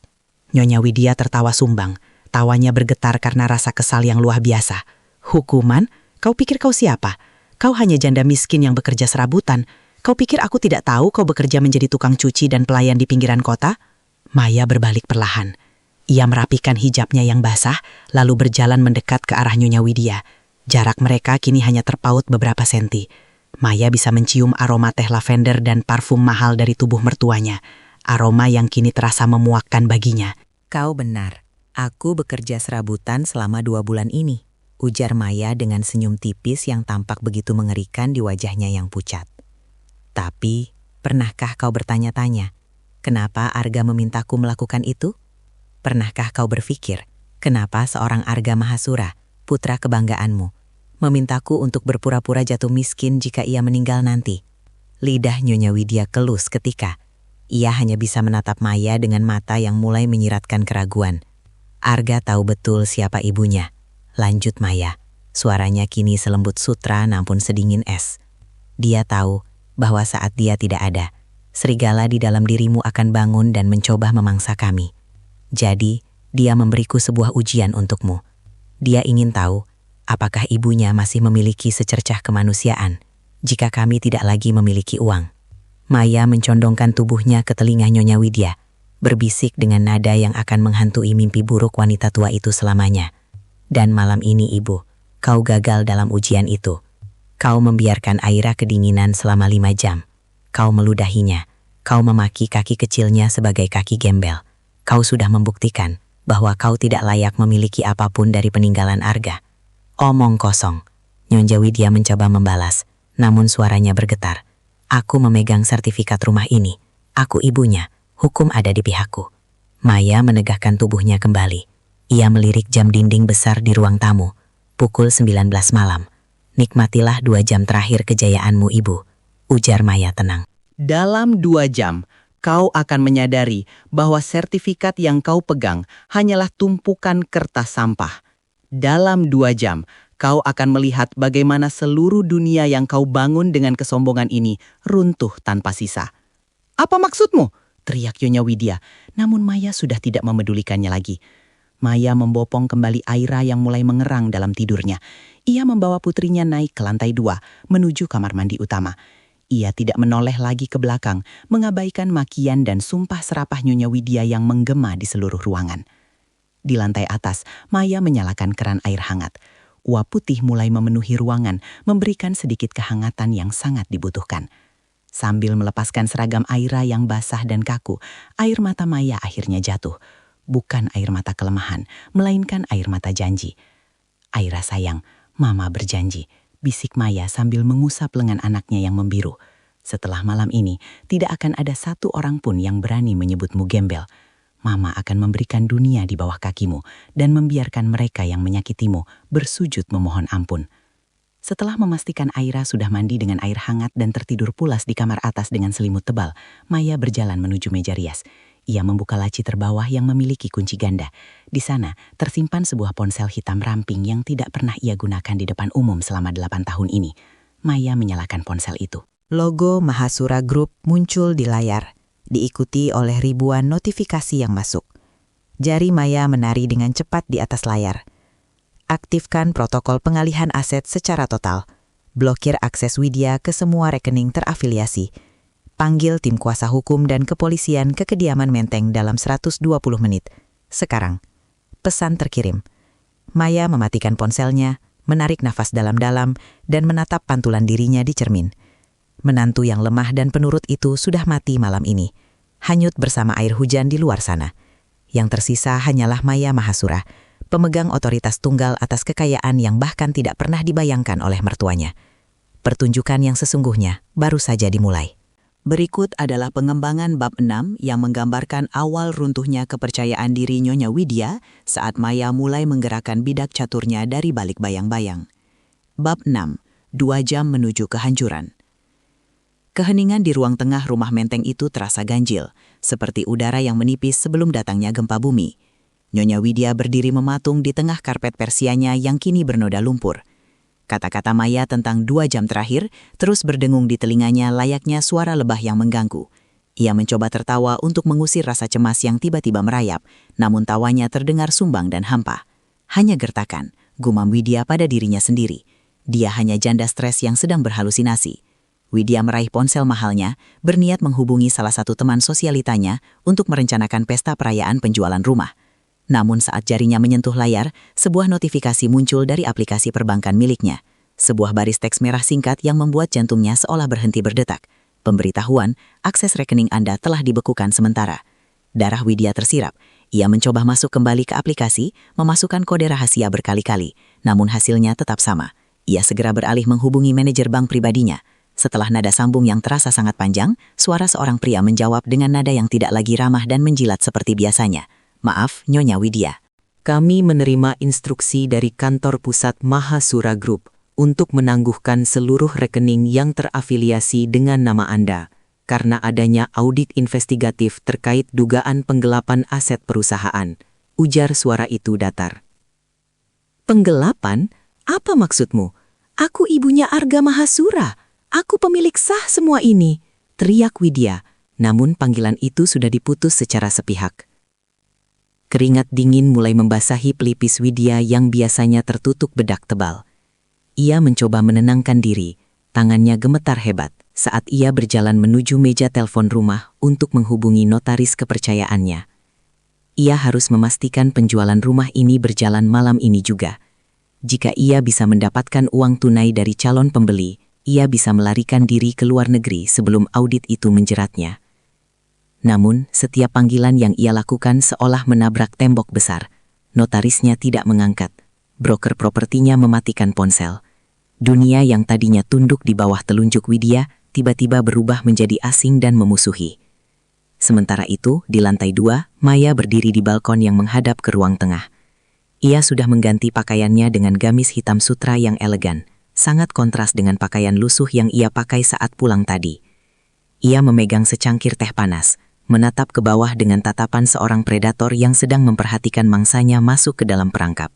Nyonya Widya tertawa sumbang. Tawanya bergetar karena rasa kesal yang luar biasa. "Hukuman? Kau pikir kau siapa? Kau hanya janda miskin yang bekerja serabutan. Kau pikir aku tidak tahu kau bekerja menjadi tukang cuci dan pelayan di pinggiran kota?" Maya berbalik perlahan. Ia merapikan hijabnya yang basah, lalu berjalan mendekat ke arah Nyonya Widya. Jarak mereka kini hanya terpaut beberapa senti. Maya bisa mencium aroma teh lavender dan parfum mahal dari tubuh mertuanya. Aroma yang kini terasa memuakkan baginya. Kau benar. Aku bekerja serabutan selama 2 bulan ini, ujar Maya dengan senyum tipis yang tampak begitu mengerikan di wajahnya yang pucat. Tapi, pernahkah kau bertanya-tanya, kenapa Arga memintaku melakukan itu? Pernahkah kau berpikir, kenapa seorang Arga Mahasura, putra kebanggaanmu, memintaku untuk berpura-pura jatuh miskin jika ia meninggal nanti? Lidah Nyonya Widya kelus ketika ia hanya bisa menatap Maya dengan mata yang mulai menyiratkan keraguan. Arga tahu betul siapa ibunya. Lanjut Maya. Suaranya kini selembut sutra namun sedingin es. Dia tahu bahwa saat dia tidak ada, serigala di dalam dirimu akan bangun dan mencoba memangsa kami. Jadi, dia memberiku sebuah ujian untukmu. Dia ingin tahu apakah ibunya masih memiliki secercah kemanusiaan jika kami tidak lagi memiliki uang. Maya mencondongkan tubuhnya ke telinga Nyonya Widya, berbisik dengan nada yang akan menghantui mimpi buruk wanita tua itu selamanya. "Dan malam ini, Ibu, kau gagal dalam ujian itu. Kau membiarkan Aira kedinginan selama 5 jam. Kau meludahinya. Kau memaki kaki kecilnya sebagai kaki gembel. Kau sudah membuktikan bahwa kau tidak layak memiliki apapun dari peninggalan Arga." "Omong kosong," Nyonya Widya mencoba membalas, namun suaranya bergetar. "Aku memegang sertifikat rumah ini. Aku ibunya. Hukum ada di pihakku." Maya menegakkan tubuhnya kembali. Ia melirik jam dinding besar di ruang tamu. Pukul 19 malam. "Nikmatilah 2 jam terakhir kejayaanmu, Ibu," ujar Maya tenang. Dalam 2 jam, kau akan menyadari bahwa sertifikat yang kau pegang hanyalah tumpukan kertas sampah. Dalam 2 jam, kau akan melihat bagaimana seluruh dunia yang kau bangun dengan kesombongan ini runtuh tanpa sisa. "Apa maksudmu?" teriak Nyonya Widya, namun Maya sudah tidak memedulikannya lagi. Maya membopong kembali Aira yang mulai mengerang dalam tidurnya. Ia membawa putrinya naik ke lantai 2, menuju kamar mandi utama. Ia tidak menoleh lagi ke belakang, mengabaikan makian dan sumpah serapah Nyonya Widya yang menggema di seluruh ruangan. Di lantai atas, Maya menyalakan keran air hangat. Uap putih mulai memenuhi ruangan, memberikan sedikit kehangatan yang sangat dibutuhkan. Sambil melepaskan seragam Aira yang basah dan kaku, air mata Maya akhirnya jatuh. Bukan air mata kelemahan, melainkan air mata janji. "Aira sayang, Mama berjanji," bisik Maya sambil mengusap lengan anaknya yang membiru. "Setelah malam ini, tidak akan ada satu orang pun yang berani menyebutmu gembel. Mama akan memberikan dunia di bawah kakimu dan membiarkan mereka yang menyakitimu bersujud memohon ampun." Setelah memastikan Aira sudah mandi dengan air hangat dan tertidur pulas di kamar atas dengan selimut tebal, Maya berjalan menuju meja rias. Ia membuka laci terbawah yang memiliki kunci ganda. Di sana, tersimpan sebuah ponsel hitam ramping yang tidak pernah ia gunakan di depan umum selama 8 tahun ini. Maya menyalakan ponsel itu. Logo Mahasura Group muncul di layar, diikuti oleh ribuan notifikasi yang masuk. Jari Maya menari dengan cepat di atas layar. Aktifkan protokol pengalihan aset secara total. Blokir akses Widya ke semua rekening terafiliasi. Panggil tim kuasa hukum dan kepolisian ke kediaman Menteng dalam 120 menit. Sekarang. Pesan terkirim. Maya mematikan ponselnya, menarik nafas dalam-dalam, dan menatap pantulan dirinya di cermin. Menantu yang lemah dan penurut itu sudah mati malam ini. Hanyut bersama air hujan di luar sana. Yang tersisa hanyalah Maya Mahasura, pemegang otoritas tunggal atas kekayaan yang bahkan tidak pernah dibayangkan oleh mertuanya. Pertunjukan yang sesungguhnya baru saja dimulai. Berikut adalah pengembangan bab 6 yang menggambarkan awal runtuhnya kepercayaan diri Nyonya Widya saat Maya mulai menggerakkan bidak caturnya dari balik bayang-bayang. Bab 6, 2 jam menuju kehancuran. Keheningan di ruang tengah rumah Menteng itu terasa ganjil, seperti udara yang menipis sebelum datangnya gempa bumi. Nyonya Widya berdiri mematung di tengah karpet persianya yang kini bernoda lumpur. Kata-kata Maya tentang 2 jam terakhir terus berdengung di telinganya layaknya suara lebah yang mengganggu. Ia mencoba tertawa untuk mengusir rasa cemas yang tiba-tiba merayap, namun tawanya terdengar sumbang dan hampa. Hanya gertakan, gumam Widya pada dirinya sendiri. Dia hanya janda stres yang sedang berhalusinasi. Widya meraih ponsel mahalnya, berniat menghubungi salah satu teman sosialitanya untuk merencanakan pesta perayaan penjualan rumah. Namun saat jarinya menyentuh layar, sebuah notifikasi muncul dari aplikasi perbankan miliknya. Sebuah baris teks merah singkat yang membuat jantungnya seolah berhenti berdetak. Pemberitahuan, akses rekening Anda telah dibekukan sementara. Darah Widya tersirap. Ia mencoba masuk kembali ke aplikasi, memasukkan kode rahasia berkali-kali. Namun hasilnya tetap sama. Ia segera beralih menghubungi manajer bank pribadinya. Setelah nada sambung yang terasa sangat panjang, suara seorang pria menjawab dengan nada yang tidak lagi ramah dan menjilat seperti biasanya. Maaf, Nyonya Widya. Kami menerima instruksi dari kantor pusat Mahasura Group untuk menangguhkan seluruh rekening yang terafiliasi dengan nama Anda karena adanya audit investigatif terkait dugaan penggelapan aset perusahaan, ujar suara itu datar. Penggelapan? Apa maksudmu? Aku ibunya Arga Mahasura. Aku pemilik sah semua ini, teriak Widya, namun panggilan itu sudah diputus secara sepihak. Keringat dingin mulai membasahi pelipis Widya yang biasanya tertutup bedak tebal. Ia mencoba menenangkan diri, tangannya gemetar hebat saat ia berjalan menuju meja telepon rumah untuk menghubungi notaris kepercayaannya. Ia harus memastikan penjualan rumah ini berjalan malam ini juga. Jika ia bisa mendapatkan uang tunai dari calon pembeli, ia bisa melarikan diri ke luar negeri sebelum audit itu menjeratnya. Namun, setiap panggilan yang ia lakukan seolah menabrak tembok besar. Notarisnya tidak mengangkat. Broker propertinya mematikan ponsel. Dunia yang tadinya tunduk di bawah telunjuk Widya, tiba-tiba berubah menjadi asing dan memusuhi. Sementara itu, di lantai 2, Maya berdiri di balkon yang menghadap ke ruang tengah. Ia sudah mengganti pakaiannya dengan gamis hitam sutra yang elegan. Sangat kontras dengan pakaian lusuh yang ia pakai saat pulang tadi. Ia memegang secangkir teh panas, menatap ke bawah dengan tatapan seorang predator yang sedang memperhatikan mangsanya masuk ke dalam perangkap.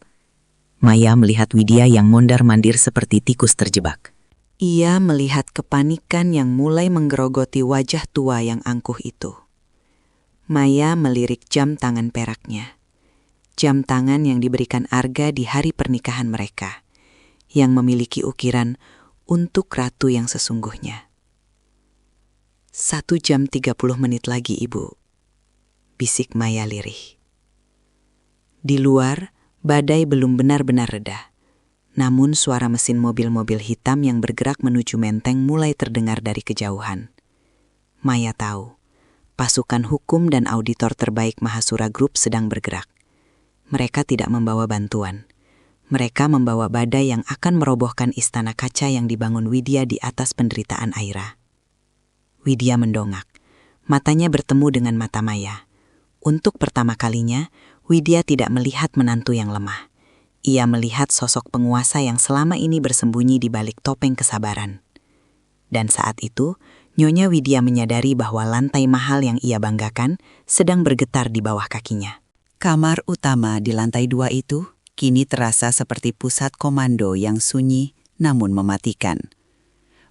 Maya melihat Widya yang mondar-mandir seperti tikus terjebak. Ia melihat kepanikan yang mulai menggerogoti wajah tua yang angkuh itu. Maya melirik jam tangan peraknya. Jam tangan yang diberikan Arga di hari pernikahan mereka, yang memiliki ukiran untuk ratu yang sesungguhnya. 1 jam 30 menit lagi, Ibu, bisik Maya lirih. Di luar, badai belum benar-benar reda. Namun suara mesin mobil-mobil hitam yang bergerak menuju Menteng mulai terdengar dari kejauhan. Maya tahu, pasukan hukum dan auditor terbaik Mahasura Group sedang bergerak. Mereka tidak membawa bantuan. Mereka membawa badai yang akan merobohkan istana kaca yang dibangun Widya di atas penderitaan Aira. Widya mendongak. Matanya bertemu dengan mata Maya. Untuk pertama kalinya, Widya tidak melihat menantu yang lemah. Ia melihat sosok penguasa yang selama ini bersembunyi di balik topeng kesabaran. Dan saat itu, Nyonya Widya menyadari bahwa lantai mahal yang ia banggakan sedang bergetar di bawah kakinya. Kamar utama di lantai 2 itu kini terasa seperti pusat komando yang sunyi namun mematikan.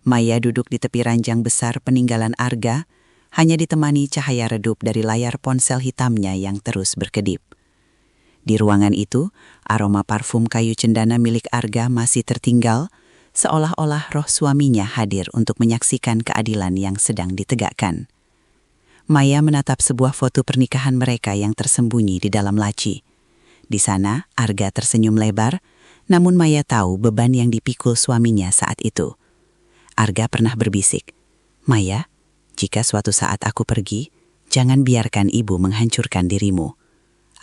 Maya duduk di tepi ranjang besar peninggalan Arga, hanya ditemani cahaya redup dari layar ponsel hitamnya yang terus berkedip. Di ruangan itu, aroma parfum kayu cendana milik Arga masih tertinggal, seolah-olah roh suaminya hadir untuk menyaksikan keadilan yang sedang ditegakkan. Maya menatap sebuah foto pernikahan mereka yang tersembunyi di dalam laci. Di sana, Arga tersenyum lebar, namun Maya tahu beban yang dipikul suaminya saat itu. Arga pernah berbisik, "Maya, jika suatu saat aku pergi, jangan biarkan ibu menghancurkan dirimu.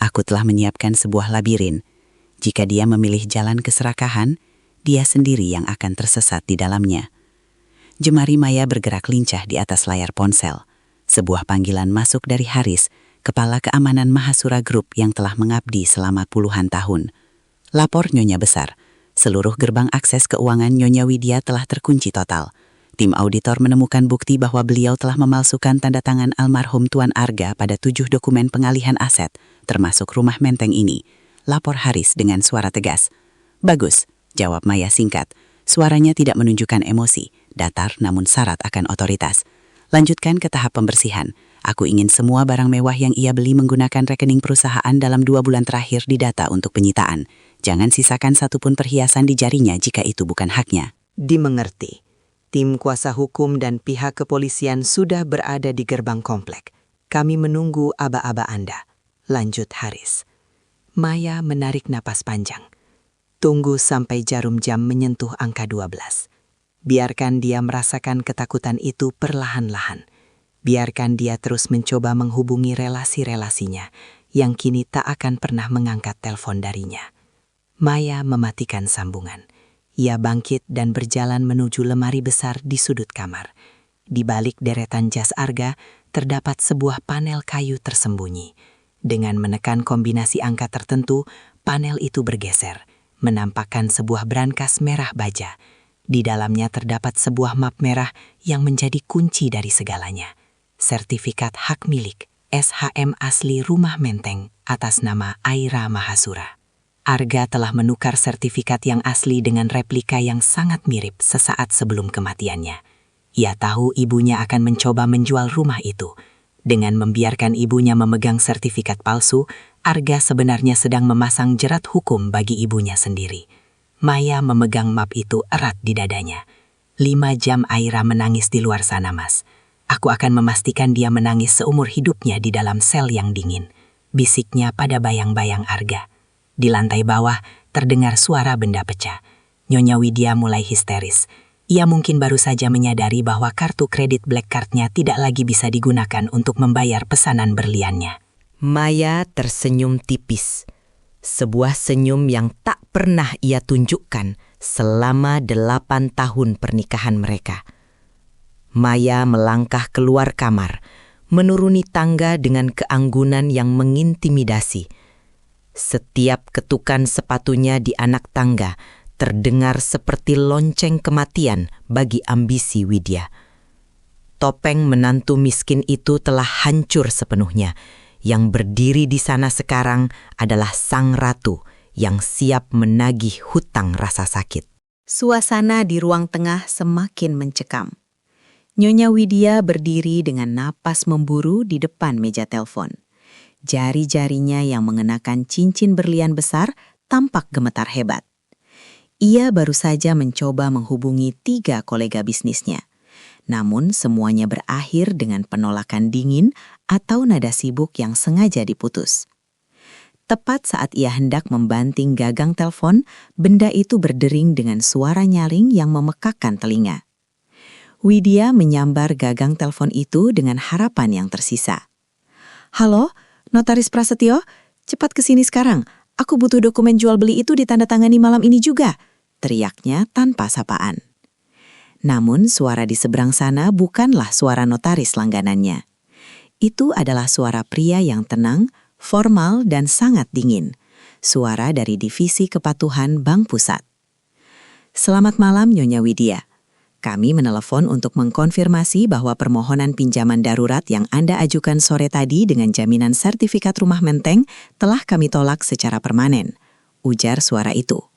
Aku telah menyiapkan sebuah labirin. Jika dia memilih jalan keserakahan, dia sendiri yang akan tersesat di dalamnya." Jemari Maya bergerak lincah di atas layar ponsel. Sebuah panggilan masuk dari Haris, Kepala Keamanan Mahasura Group yang telah mengabdi selama puluhan tahun. "Lapor Nyonya Besar, seluruh gerbang akses keuangan Nyonya Widya telah terkunci total. Tim auditor menemukan bukti bahwa beliau telah memalsukan tanda tangan almarhum Tuan Arga pada 7 dokumen pengalihan aset, termasuk rumah menteng ini," lapor Haris dengan suara tegas. "Bagus," jawab Maya singkat. Suaranya tidak menunjukkan emosi, datar namun syarat akan otoritas. "Lanjutkan ke tahap pembersihan. Aku ingin semua barang mewah yang ia beli menggunakan rekening perusahaan dalam 2 bulan terakhir didata untuk penyitaan. Jangan sisakan satupun perhiasan di jarinya jika itu bukan haknya." Dimengerti. Tim kuasa hukum dan pihak kepolisian sudah berada di gerbang komplek. Kami menunggu aba-aba Anda. Lanjut Haris. Maya menarik napas panjang. Tunggu sampai jarum jam menyentuh angka 12. Biarkan dia merasakan ketakutan itu perlahan-lahan. Biarkan dia terus mencoba menghubungi relasi-relasinya yang kini tak akan pernah mengangkat telepon darinya. Maya mematikan sambungan. Ia bangkit dan berjalan menuju lemari besar di sudut kamar. Di balik deretan jas Arga, terdapat sebuah panel kayu tersembunyi. Dengan menekan kombinasi angka tertentu, panel itu bergeser, menampakkan sebuah brankas merah baja. Di dalamnya terdapat sebuah map merah yang menjadi kunci dari segalanya. Sertifikat hak milik SHM asli Rumah Menteng atas nama Aira Mahasura. Arga telah menukar sertifikat yang asli dengan replika yang sangat mirip sesaat sebelum kematiannya. Ia tahu ibunya akan mencoba menjual rumah itu. Dengan membiarkan ibunya memegang sertifikat palsu, Arga sebenarnya sedang memasang jerat hukum bagi ibunya sendiri. Maya memegang map itu erat di dadanya. 5 jam Aira menangis di luar sana, Mas. Aku akan memastikan dia menangis seumur hidupnya di dalam sel yang dingin. Bisiknya pada bayang-bayang Arga. Di lantai bawah terdengar suara benda pecah. Nyonya Widya mulai histeris. Ia mungkin baru saja menyadari bahwa kartu kredit Black Card-nya tidak lagi bisa digunakan untuk membayar pesanan berliannya. Maya tersenyum tipis. Sebuah senyum yang tak pernah ia tunjukkan selama 8 tahun pernikahan mereka. Maya melangkah keluar kamar, menuruni tangga dengan keanggunan yang mengintimidasi. Setiap ketukan sepatunya di anak tangga terdengar seperti lonceng kematian bagi ambisi Widya. Topeng menantu miskin itu telah hancur sepenuhnya. Yang berdiri di sana sekarang adalah sang ratu yang siap menagih hutang rasa sakit. Suasana di ruang tengah semakin mencekam. Nyonya Widya berdiri dengan napas memburu di depan meja telepon. Jari-jarinya yang mengenakan cincin berlian besar tampak gemetar hebat. Ia baru saja mencoba menghubungi 3 kolega bisnisnya. Namun semuanya berakhir dengan penolakan dingin atau nada sibuk yang sengaja diputus. Tepat saat ia hendak membanting gagang telepon, benda itu berdering dengan suara nyaring yang memekakkan telinga. Widya menyambar gagang telepon itu dengan harapan yang tersisa. "Halo, Notaris Prasetyo, cepat kesini sekarang. Aku butuh dokumen jual beli itu ditandatangani malam ini juga," teriaknya tanpa sapaan. Namun suara di seberang sana bukanlah suara notaris langganannya. Itu adalah suara pria yang tenang, formal, dan sangat dingin. Suara dari Divisi Kepatuhan Bank Pusat. "Selamat malam, Nyonya Widya. Kami menelepon untuk mengkonfirmasi bahwa permohonan pinjaman darurat yang Anda ajukan sore tadi dengan jaminan sertifikat rumah menteng telah kami tolak secara permanen," ujar suara itu.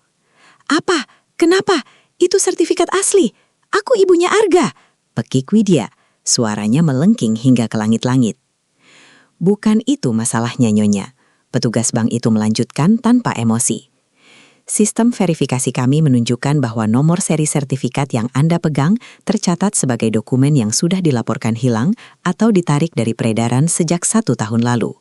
"Apa? Kenapa? Itu sertifikat asli. Aku ibunya Arga," pekik Widya. Suaranya melengking hingga ke langit-langit. "Bukan itu masalahnya, Nyonya. Petugas bank itu melanjutkan tanpa emosi. Sistem verifikasi kami menunjukkan bahwa nomor seri sertifikat yang Anda pegang tercatat sebagai dokumen yang sudah dilaporkan hilang atau ditarik dari peredaran sejak 1 tahun lalu.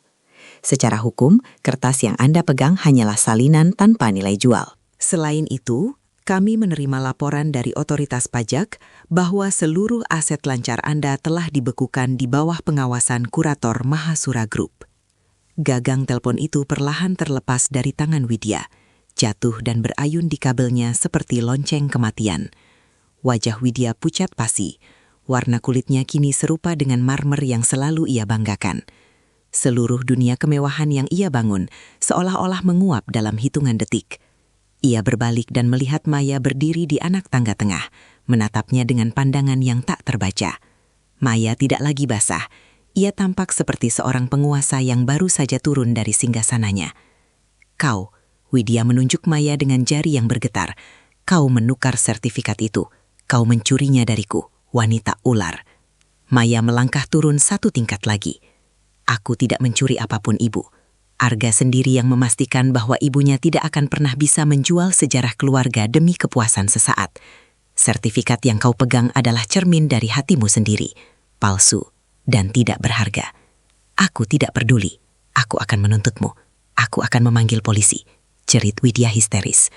Secara hukum, kertas yang Anda pegang hanyalah salinan tanpa nilai jual. Selain itu, kami menerima laporan dari otoritas pajak bahwa seluruh aset lancar Anda telah dibekukan di bawah pengawasan kurator Mahasura Group. Gagang telepon itu perlahan terlepas dari tangan Widya, jatuh dan berayun di kabelnya seperti lonceng kematian. Wajah Widya pucat pasi, warna kulitnya kini serupa dengan marmer yang selalu ia banggakan. Seluruh dunia kemewahan yang ia bangun seolah-olah menguap dalam hitungan detik. Ia berbalik dan melihat Maya berdiri di anak tangga tengah, menatapnya dengan pandangan yang tak terbaca. Maya tidak lagi basah. Ia tampak seperti seorang penguasa yang baru saja turun dari singgasananya. Kau, Widya menunjuk Maya dengan jari yang bergetar. Kau menukar sertifikat itu. Kau mencurinya dariku, wanita ular. Maya melangkah turun 1 tingkat lagi. Aku tidak mencuri apapun, Ibu. Arga sendiri yang memastikan bahwa ibunya tidak akan pernah bisa menjual sejarah keluarga demi kepuasan sesaat. Sertifikat yang kau pegang adalah cermin dari hatimu sendiri. Palsu dan tidak berharga. Aku tidak peduli. Aku akan menuntutmu. Aku akan memanggil polisi. Jerit Widya histeris.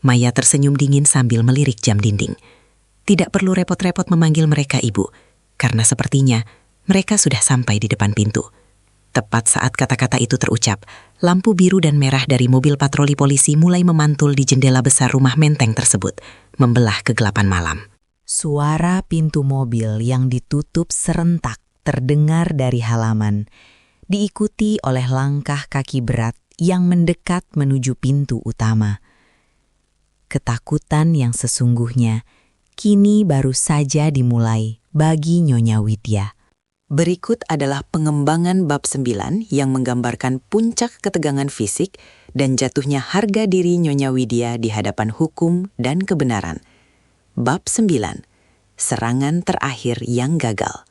Maya tersenyum dingin sambil melirik jam dinding. Tidak perlu repot-repot memanggil mereka, Ibu. Karena sepertinya mereka sudah sampai di depan pintu. Tepat saat kata-kata itu terucap, lampu biru dan merah dari mobil patroli polisi mulai memantul di jendela besar rumah menteng tersebut, membelah kegelapan malam. Suara pintu mobil yang ditutup serentak terdengar dari halaman, diikuti oleh langkah kaki berat yang mendekat menuju pintu utama. Ketakutan yang sesungguhnya kini baru saja dimulai bagi Nyonya Widya. Berikut adalah pengembangan bab 9 yang menggambarkan puncak ketegangan fisik dan jatuhnya harga diri Nyonya Widya di hadapan hukum dan kebenaran. Bab 9. Serangan terakhir yang gagal.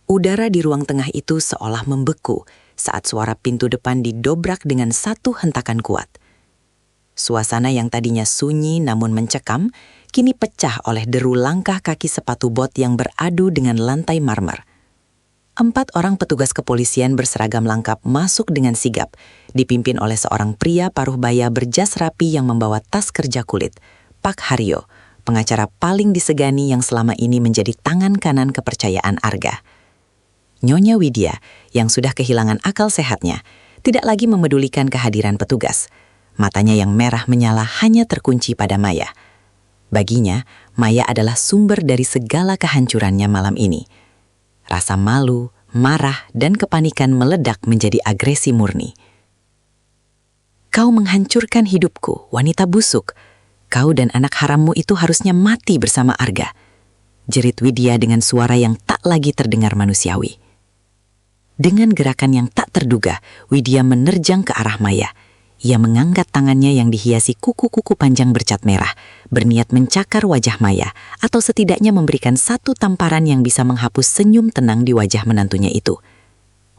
Udara di ruang tengah itu seolah membeku saat suara pintu depan didobrak dengan satu hentakan kuat. Suasana yang tadinya sunyi namun mencekam, kini pecah oleh deru langkah kaki sepatu bot yang beradu dengan lantai marmer. 4 orang petugas kepolisian berseragam lengkap masuk dengan sigap, dipimpin oleh seorang pria paruh baya berjas rapi yang membawa tas kerja kulit, Pak Haryo, pengacara paling disegani yang selama ini menjadi tangan kanan kepercayaan Arga. Nyonya Widya, yang sudah kehilangan akal sehatnya, tidak lagi memedulikan kehadiran petugas. Matanya yang merah menyala hanya terkunci pada Maya. Baginya, Maya adalah sumber dari segala kehancurannya malam ini. Rasa malu, marah, dan kepanikan meledak menjadi agresi murni. Kau menghancurkan hidupku, wanita busuk. Kau dan anak harammu itu harusnya mati bersama Arga. Jerit Widya dengan suara yang tak lagi terdengar manusiawi. Dengan gerakan yang tak terduga, Widya menerjang ke arah Maya. Ia mengangkat tangannya yang dihiasi kuku-kuku panjang bercat merah, berniat mencakar wajah Maya, atau setidaknya memberikan satu tamparan yang bisa menghapus senyum tenang di wajah menantunya itu.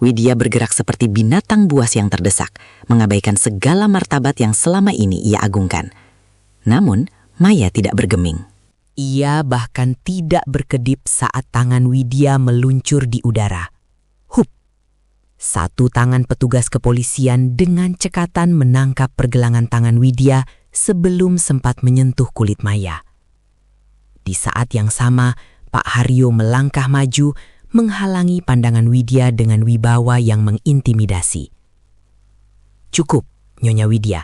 Widya bergerak seperti binatang buas yang terdesak, mengabaikan segala martabat yang selama ini ia agungkan. Namun, Maya tidak bergeming. Ia bahkan tidak berkedip saat tangan Widya meluncur di udara. Hup! Satu tangan petugas kepolisian dengan cekatan menangkap pergelangan tangan Widya sebelum sempat menyentuh kulit Maya. Di saat yang sama, Pak Haryo melangkah maju, menghalangi pandangan Widya dengan wibawa yang mengintimidasi. "Cukup, Nyonya Widya,"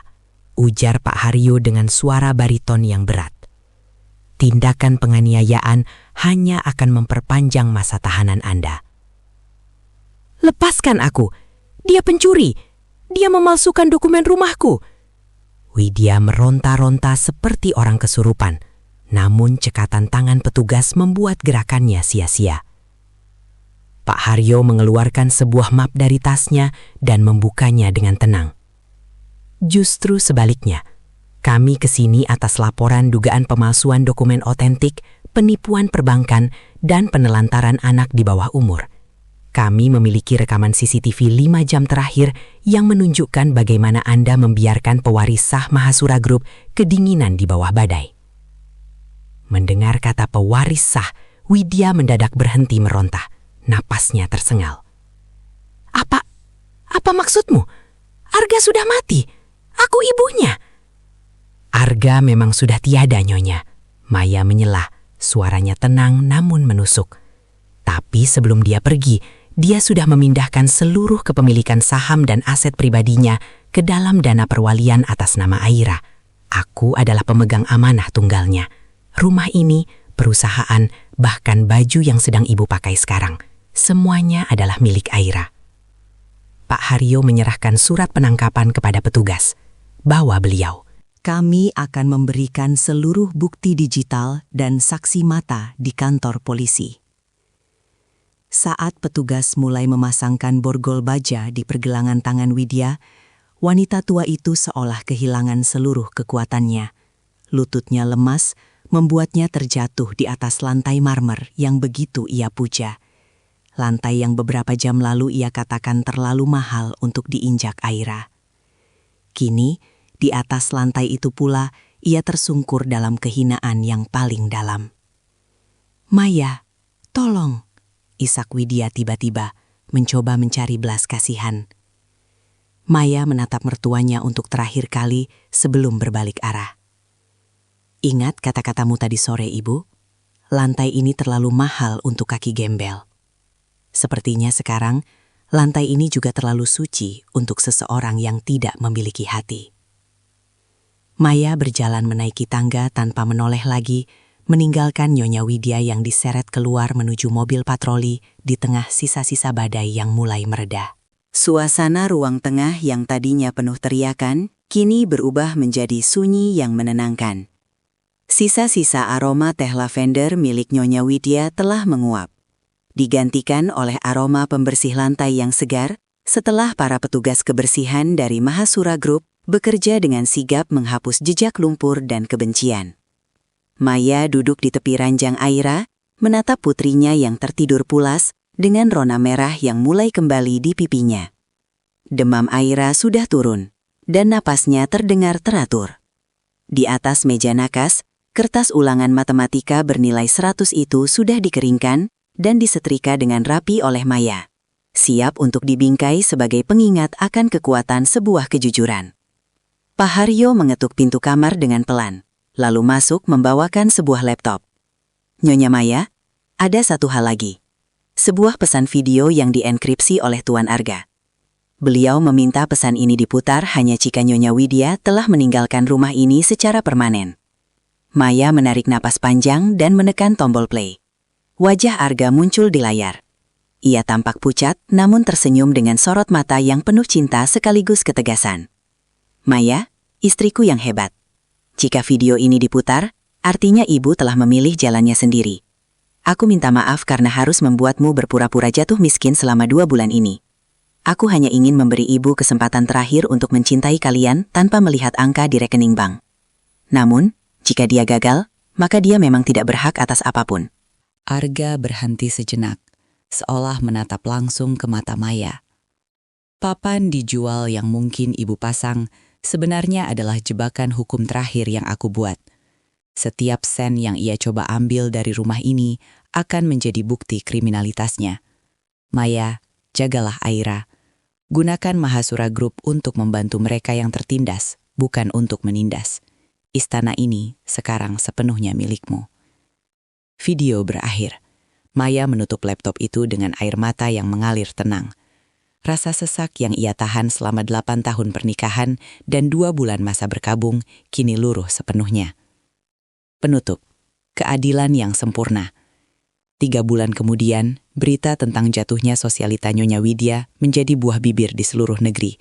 ujar Pak Haryo dengan suara bariton yang berat. "Tindakan penganiayaan hanya akan memperpanjang masa tahanan Anda." "Lepaskan aku! Dia pencuri! Dia memalsukan dokumen rumahku!" Widya meronta-ronta seperti orang kesurupan, namun cekatan tangan petugas membuat gerakannya sia-sia. Pak Haryo mengeluarkan sebuah map dari tasnya dan membukanya dengan tenang. "Justru sebaliknya, kami kesini atas laporan dugaan pemalsuan dokumen otentik, penipuan perbankan, dan penelantaran anak di bawah umur. Kami memiliki rekaman CCTV 5 jam terakhir yang menunjukkan bagaimana Anda membiarkan pewaris sah Mahasura Group kedinginan di bawah badai. Mendengar kata pewaris sah, Widya mendadak berhenti meronta. Napasnya tersengal. Apa maksudmu? Arga sudah mati. Aku ibunya. Arga memang sudah tiada, Nyonya. Maya menyela, suaranya tenang namun menusuk. Tapi sebelum dia pergi, dia sudah memindahkan seluruh kepemilikan saham dan aset pribadinya ke dalam dana perwalian atas nama Aira. Aku adalah pemegang amanah tunggalnya. Rumah ini, perusahaan, bahkan baju yang sedang ibu pakai sekarang. Semuanya adalah milik Aira. Pak Haryo menyerahkan surat penangkapan kepada petugas. Bawa beliau. Kami akan memberikan seluruh bukti digital dan saksi mata di kantor polisi. Saat petugas mulai memasangkan borgol baja di pergelangan tangan Widya, wanita tua itu seolah kehilangan seluruh kekuatannya. Lututnya lemas, membuatnya terjatuh di atas lantai marmer yang begitu ia puja. Lantai yang beberapa jam lalu ia katakan terlalu mahal untuk diinjak Aira. Kini, di atas lantai itu pula, ia tersungkur dalam kehinaan yang paling dalam. "Maya, tolong!" isak Widya tiba-tiba, mencoba mencari belas kasihan. Maya menatap mertuanya untuk terakhir kali sebelum berbalik arah. "Ingat kata-katamu tadi sore, Ibu? Lantai ini terlalu mahal untuk kaki gembel. Sepertinya sekarang, lantai ini juga terlalu suci untuk seseorang yang tidak memiliki hati." Maya berjalan menaiki tangga tanpa menoleh lagi, meninggalkan Nyonya Widya yang diseret keluar menuju mobil patroli di tengah sisa-sisa badai yang mulai mereda. Suasana ruang tengah yang tadinya penuh teriakan, kini berubah menjadi sunyi yang menenangkan. Sisa-sisa aroma teh lavender milik Nyonya Widya telah menguap, digantikan oleh aroma pembersih lantai yang segar setelah para petugas kebersihan dari Mahasura Group bekerja dengan sigap menghapus jejak lumpur dan kebencian. Maya duduk di tepi ranjang Aira, menatap putrinya yang tertidur pulas dengan rona merah yang mulai kembali di pipinya. Demam Aira sudah turun, dan napasnya terdengar teratur. Di atas meja nakas, kertas ulangan matematika bernilai 100 itu sudah dikeringkan dan disetrika dengan rapi oleh Maya, siap untuk dibingkai sebagai pengingat akan kekuatan sebuah kejujuran. Pak Haryo mengetuk pintu kamar dengan pelan, lalu masuk membawakan sebuah laptop. "Nyonya Maya, ada satu hal lagi. Sebuah pesan video yang dienkripsi oleh Tuan Arga. Beliau meminta pesan ini diputar hanya jika Nyonya Widya telah meninggalkan rumah ini secara permanen." Maya menarik napas panjang dan menekan tombol play. Wajah Arga muncul di layar. Ia tampak pucat namun tersenyum dengan sorot mata yang penuh cinta sekaligus ketegasan. "Maya, istriku yang hebat. Jika video ini diputar, artinya ibu telah memilih jalannya sendiri. Aku minta maaf karena harus membuatmu berpura-pura jatuh miskin selama 2 bulan ini. Aku hanya ingin memberi ibu kesempatan terakhir untuk mencintai kalian tanpa melihat angka di rekening bank. Namun, jika dia gagal, maka dia memang tidak berhak atas apapun." Arga berhenti sejenak, seolah menatap langsung ke mata Maya. Papan dijual yang mungkin ibu pasang sebenarnya adalah jebakan hukum terakhir yang aku buat. Setiap sen yang ia coba ambil dari rumah ini akan menjadi bukti kriminalitasnya. Maya, jagalah Aira. Gunakan Mahasura Group untuk membantu mereka yang tertindas, bukan untuk menindas. Istana ini sekarang sepenuhnya milikmu. Video berakhir. Maya menutup laptop itu dengan air mata yang mengalir tenang. Rasa sesak yang ia tahan selama 8 tahun pernikahan dan 2 bulan masa berkabung kini luruh sepenuhnya. Penutup. Keadilan yang sempurna. 3 bulan kemudian, berita tentang jatuhnya sosialita Nyonya Widya menjadi buah bibir di seluruh negeri.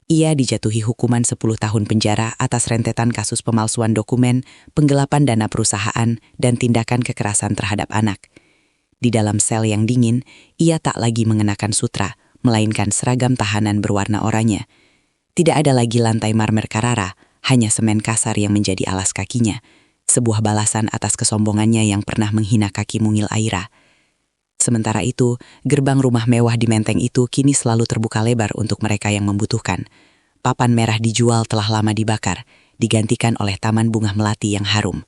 Ia dijatuhi hukuman 10 tahun penjara atas rentetan kasus pemalsuan dokumen, penggelapan dana perusahaan, dan tindakan kekerasan terhadap anak. Di dalam sel yang dingin, ia tak lagi mengenakan sutra, melainkan seragam tahanan berwarna oranye. Tidak ada lagi lantai marmer Carrara, hanya semen kasar yang menjadi alas kakinya, sebuah balasan atas kesombongannya yang pernah menghina kaki mungil Aira. Sementara itu, gerbang rumah mewah di Menteng itu kini selalu terbuka lebar untuk mereka yang membutuhkan. Papan merah dijual telah lama dibakar, digantikan oleh taman bunga melati yang harum.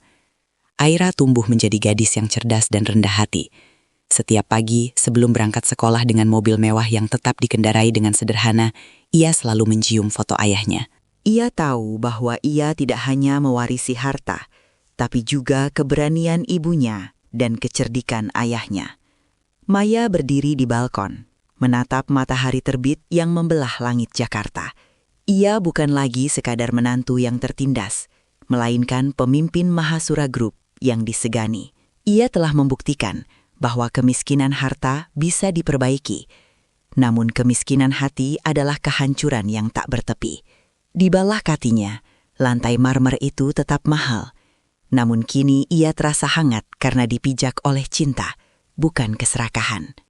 Aira tumbuh menjadi gadis yang cerdas dan rendah hati. Setiap pagi, sebelum berangkat sekolah dengan mobil mewah yang tetap dikendarai dengan sederhana, ia selalu mencium foto ayahnya. Ia tahu bahwa ia tidak hanya mewarisi harta, tapi juga keberanian ibunya dan kecerdikan ayahnya. Maya berdiri di balkon, menatap matahari terbit yang membelah langit Jakarta. Ia bukan lagi sekadar menantu yang tertindas, melainkan pemimpin Mahasura Group yang disegani. Ia telah membuktikan bahwa kemiskinan harta bisa diperbaiki, namun kemiskinan hati adalah kehancuran yang tak bertepi. Di bawah kakinya, lantai marmer itu tetap mahal, namun kini ia terasa hangat karena dipijak oleh cinta, bukan keserakahan.